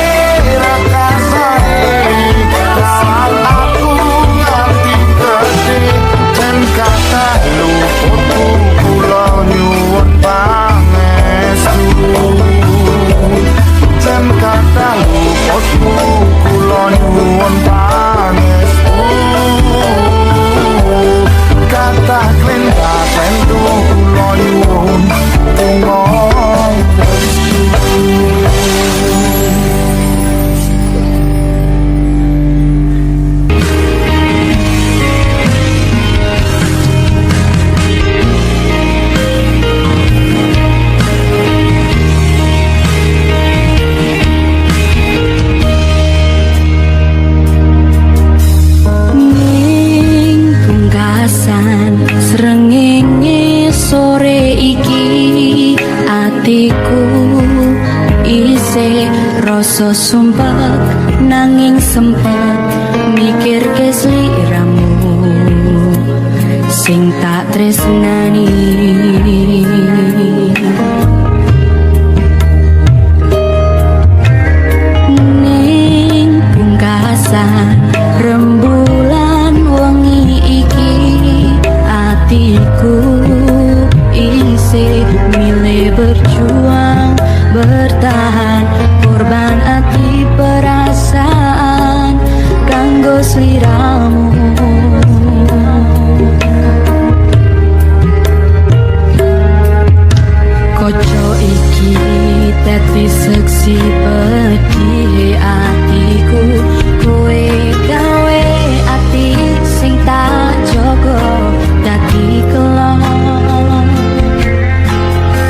ra kasane lawan aku nganti gede, dan kata luputku kula nyuwun pangestu. Dan kata luputku kula nyuwun pangestu. Kata klenda tentu kula nyuwun tunggu. Ning pungkasan srengenge sore iki atiku isih rasa sumpek nanging sempet mikir ke sliramu sing tak tresnani. Ning pungkasan rembulan wengi iki atiku isih milih berjuang bertahan, korban hati perasaan kanggo sliramu. Koco iki dadi seksi pedih atiku, kowe gawe ati sing tak jaga dadi kelong.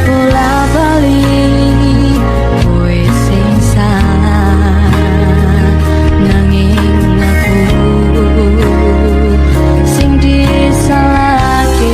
Bola bali kowe sing salah, nanging aku sing disalahke.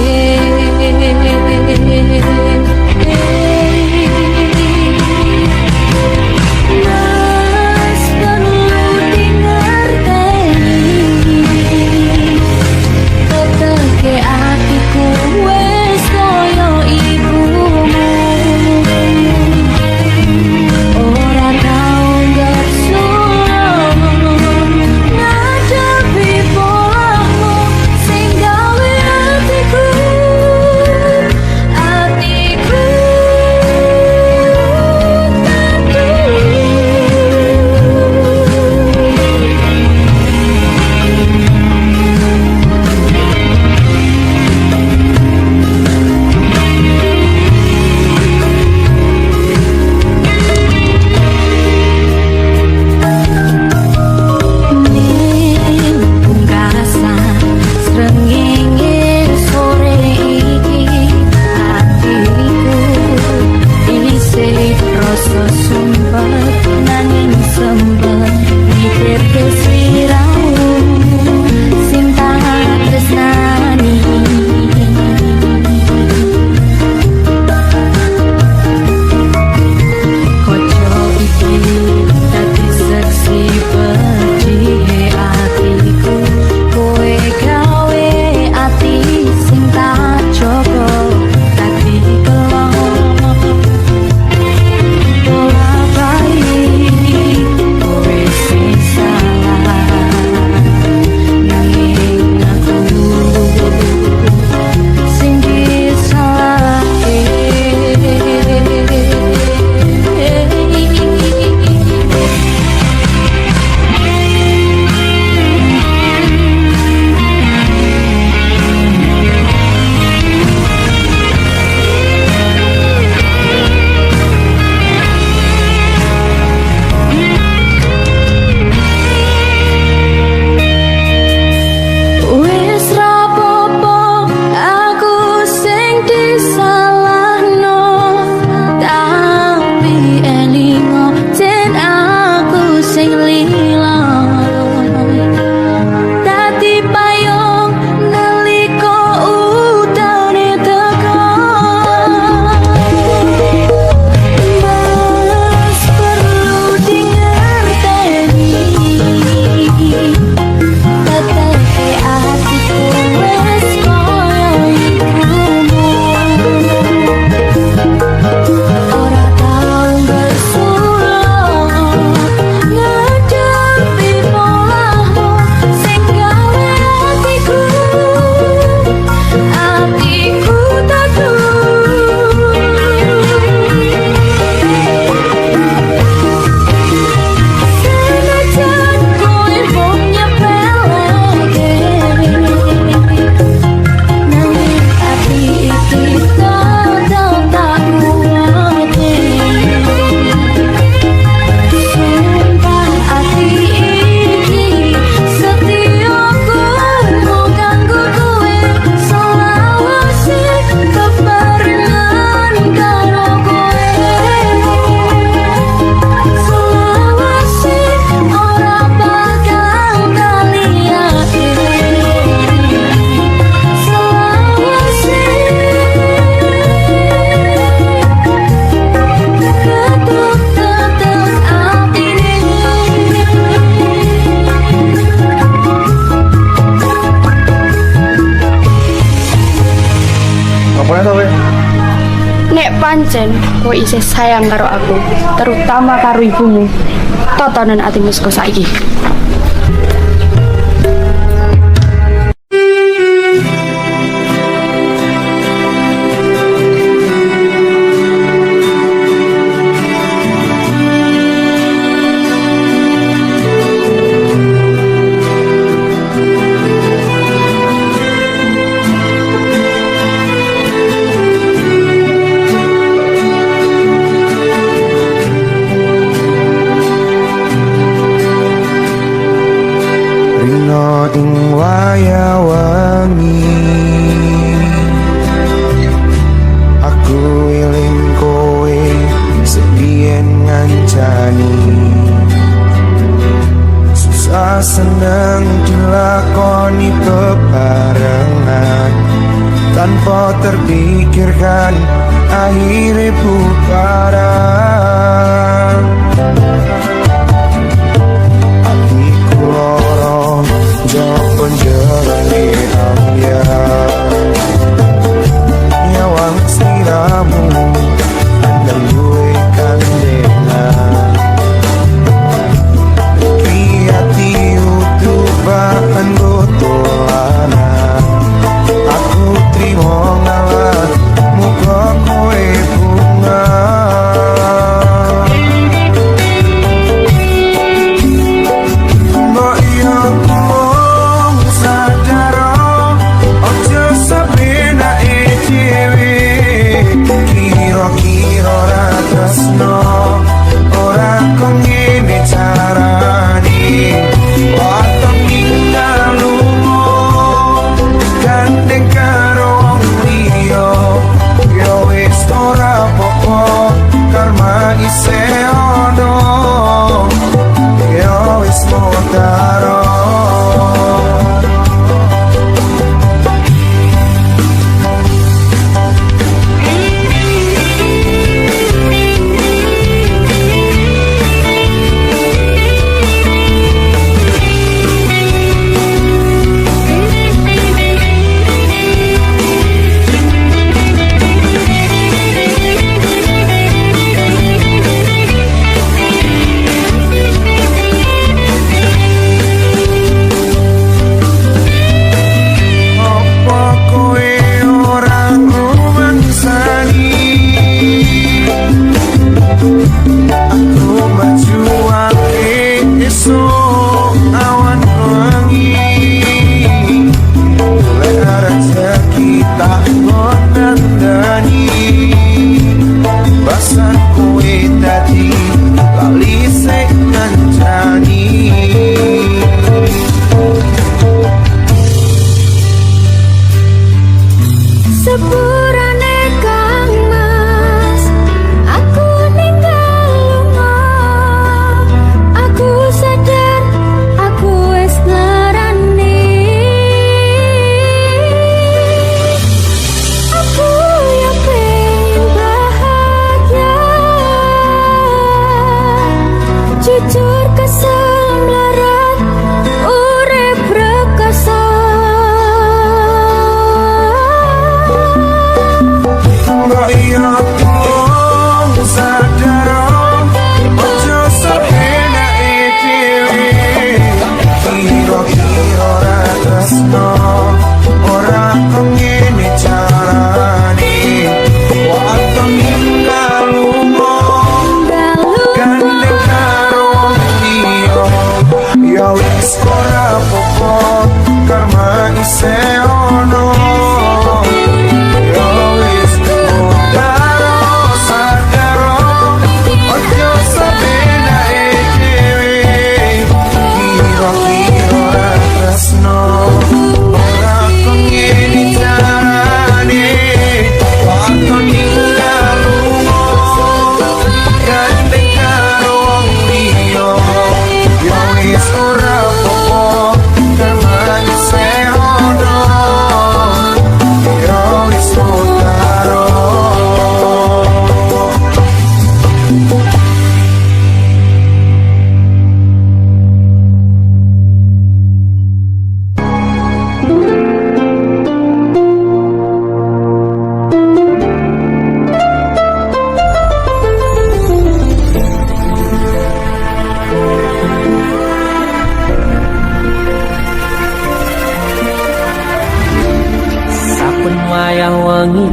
Lek pancen kowe isih sayang karo aku, terutama karo ibumu. Totonan atimu saka saiki. Rino ing waya wengi aku eling kowe sepiyen ngancani susah seneng dilakoni bebarengan tanpa terpikirkan akhirnya bubaran. Jawab penjerani ambiar nyawang siramu dan duwe kandengan hati utuban gotolanan aku trimo ngalah muka kowe bunga. Kira-kira ora tresno ora kok ngene carane waton tinggal lunga gandeng karo wong liya ya wis ora apa-apa karma isih ono ya wis modaro. Ora apa-apa, teman saya ono. wengi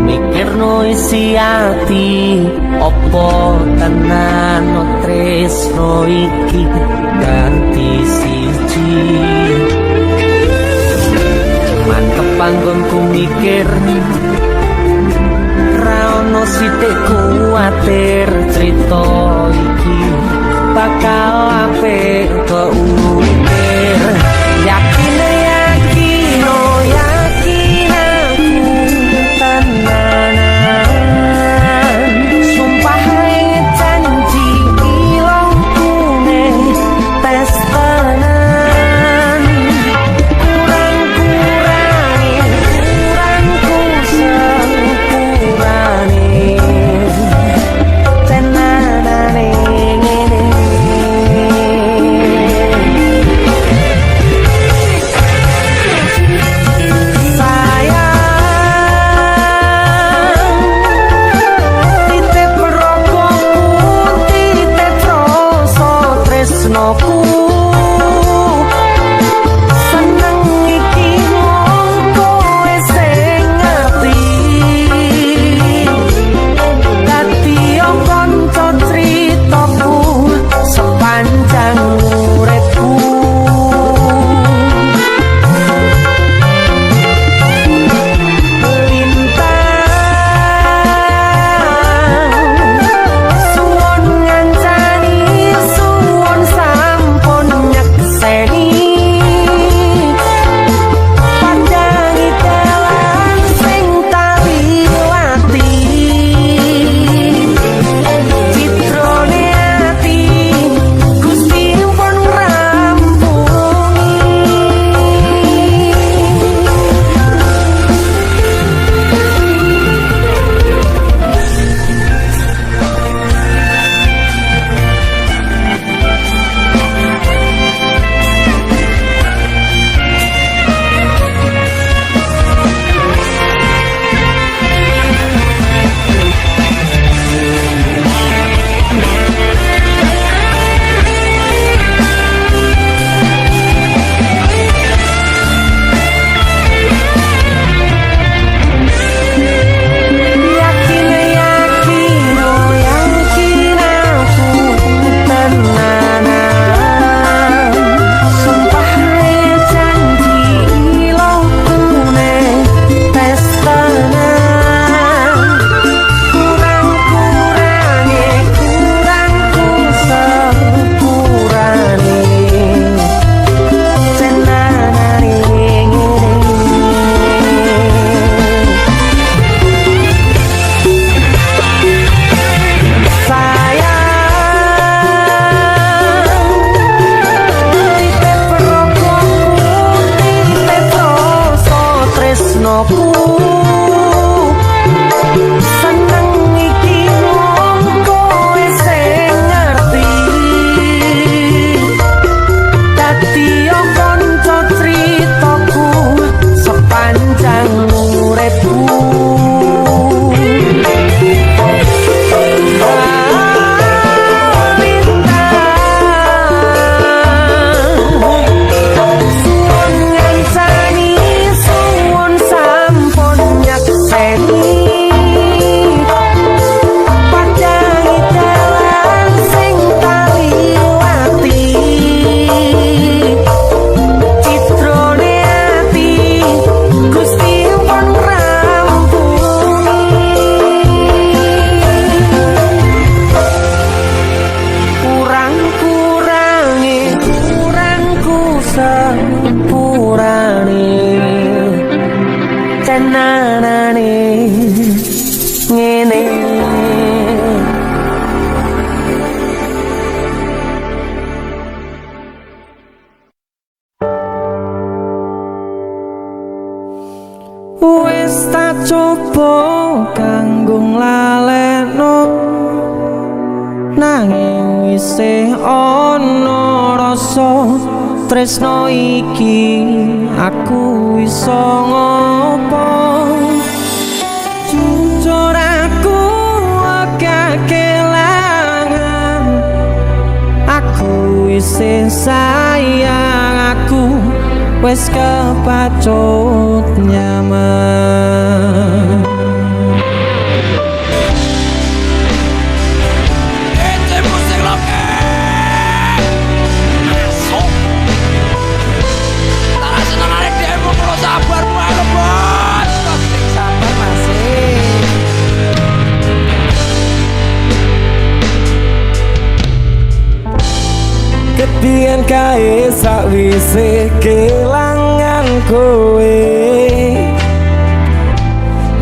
mikirno isi ati opo tenan tresno iki ganti siji mantep panggonku mikir ra ono sithik kuwatir crita iki bakal apik keukir yakin yakin oh yakin aku tenanan sumpah janji ilang kune tes tenan kurangku sepurane tenanane coba kanggo nglalekno nanging isih ana rasa tresno iki aku iso ngopo jujur aku agak kelangan aku isih sayang aku wis kepacut nyaman. Kepian kae sakwise kelangan kowe,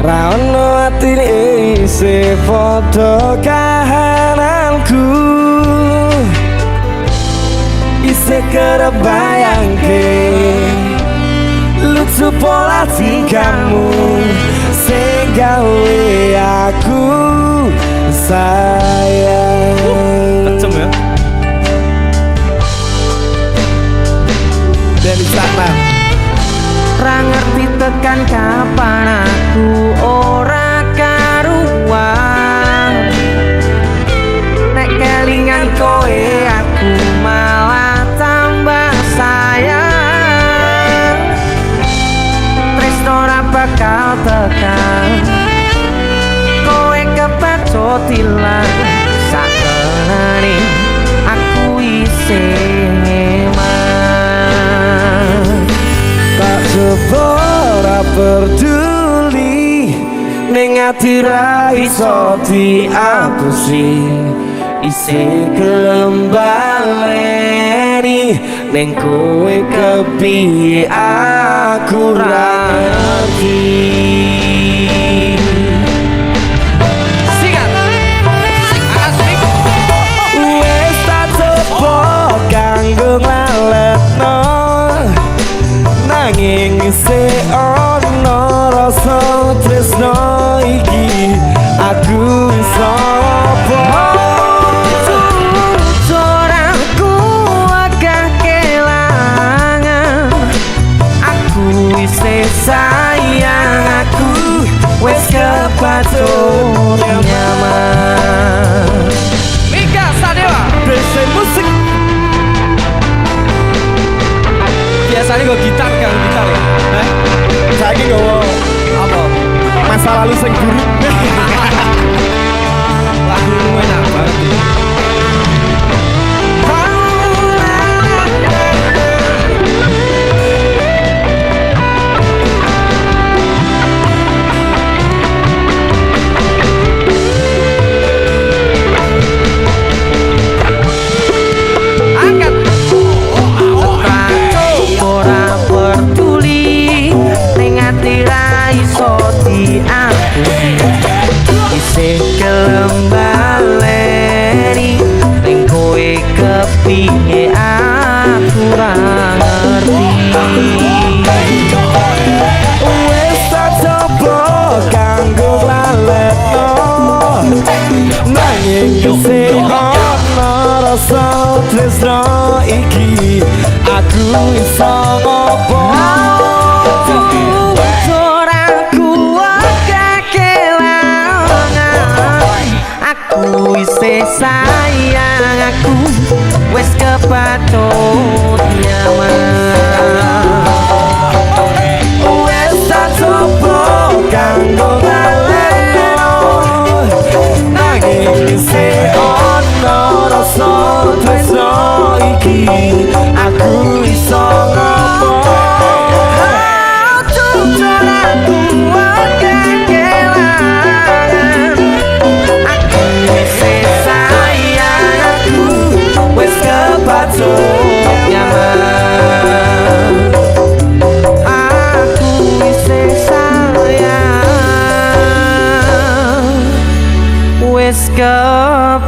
ra ono atine isih padha kahananku, isih kerep bayangke lucu pola tingkahmu sing gawe aku sayang. Kenceng ya dari sana. Ra ngerti tekan kapan aku ora karuan, nek kelingan kowe aku malah tambah sayang. Tresno ora bakal tekan, kowe kepacut ilang sakenane aku isih ora peduli ning ati ra iso diapusi, isih gelem baleni ning kowe kepiye aku ra ngerti. Wes tak coba kanggo ngaletno, nanging isih ono rasa tresno iki aku sapa. Coraku agak kelangan, aku isih sayang, aku wis kepacut nyaman. Mika Sadewa BC Musik biasanya gue gitar kan, gitar ya. Saya ini gue apa? Masa lalu sing buruk. Lagu lu enak banget ya. Isih gelem baleni ning kowe kepiye aku ra ngerti. Wes tak coba kanggo laletno, nanging isih ono rasa tresno iki aku iso ngopo. Aku isih sayang, aku wis kepacut nyaman. Wes tak coba kanggo baleno, nanging isih ono rasa tresno iki aku iso ngopo.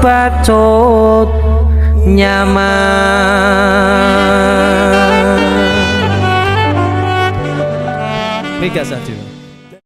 Kepacut nyaman. Mega Sadewa.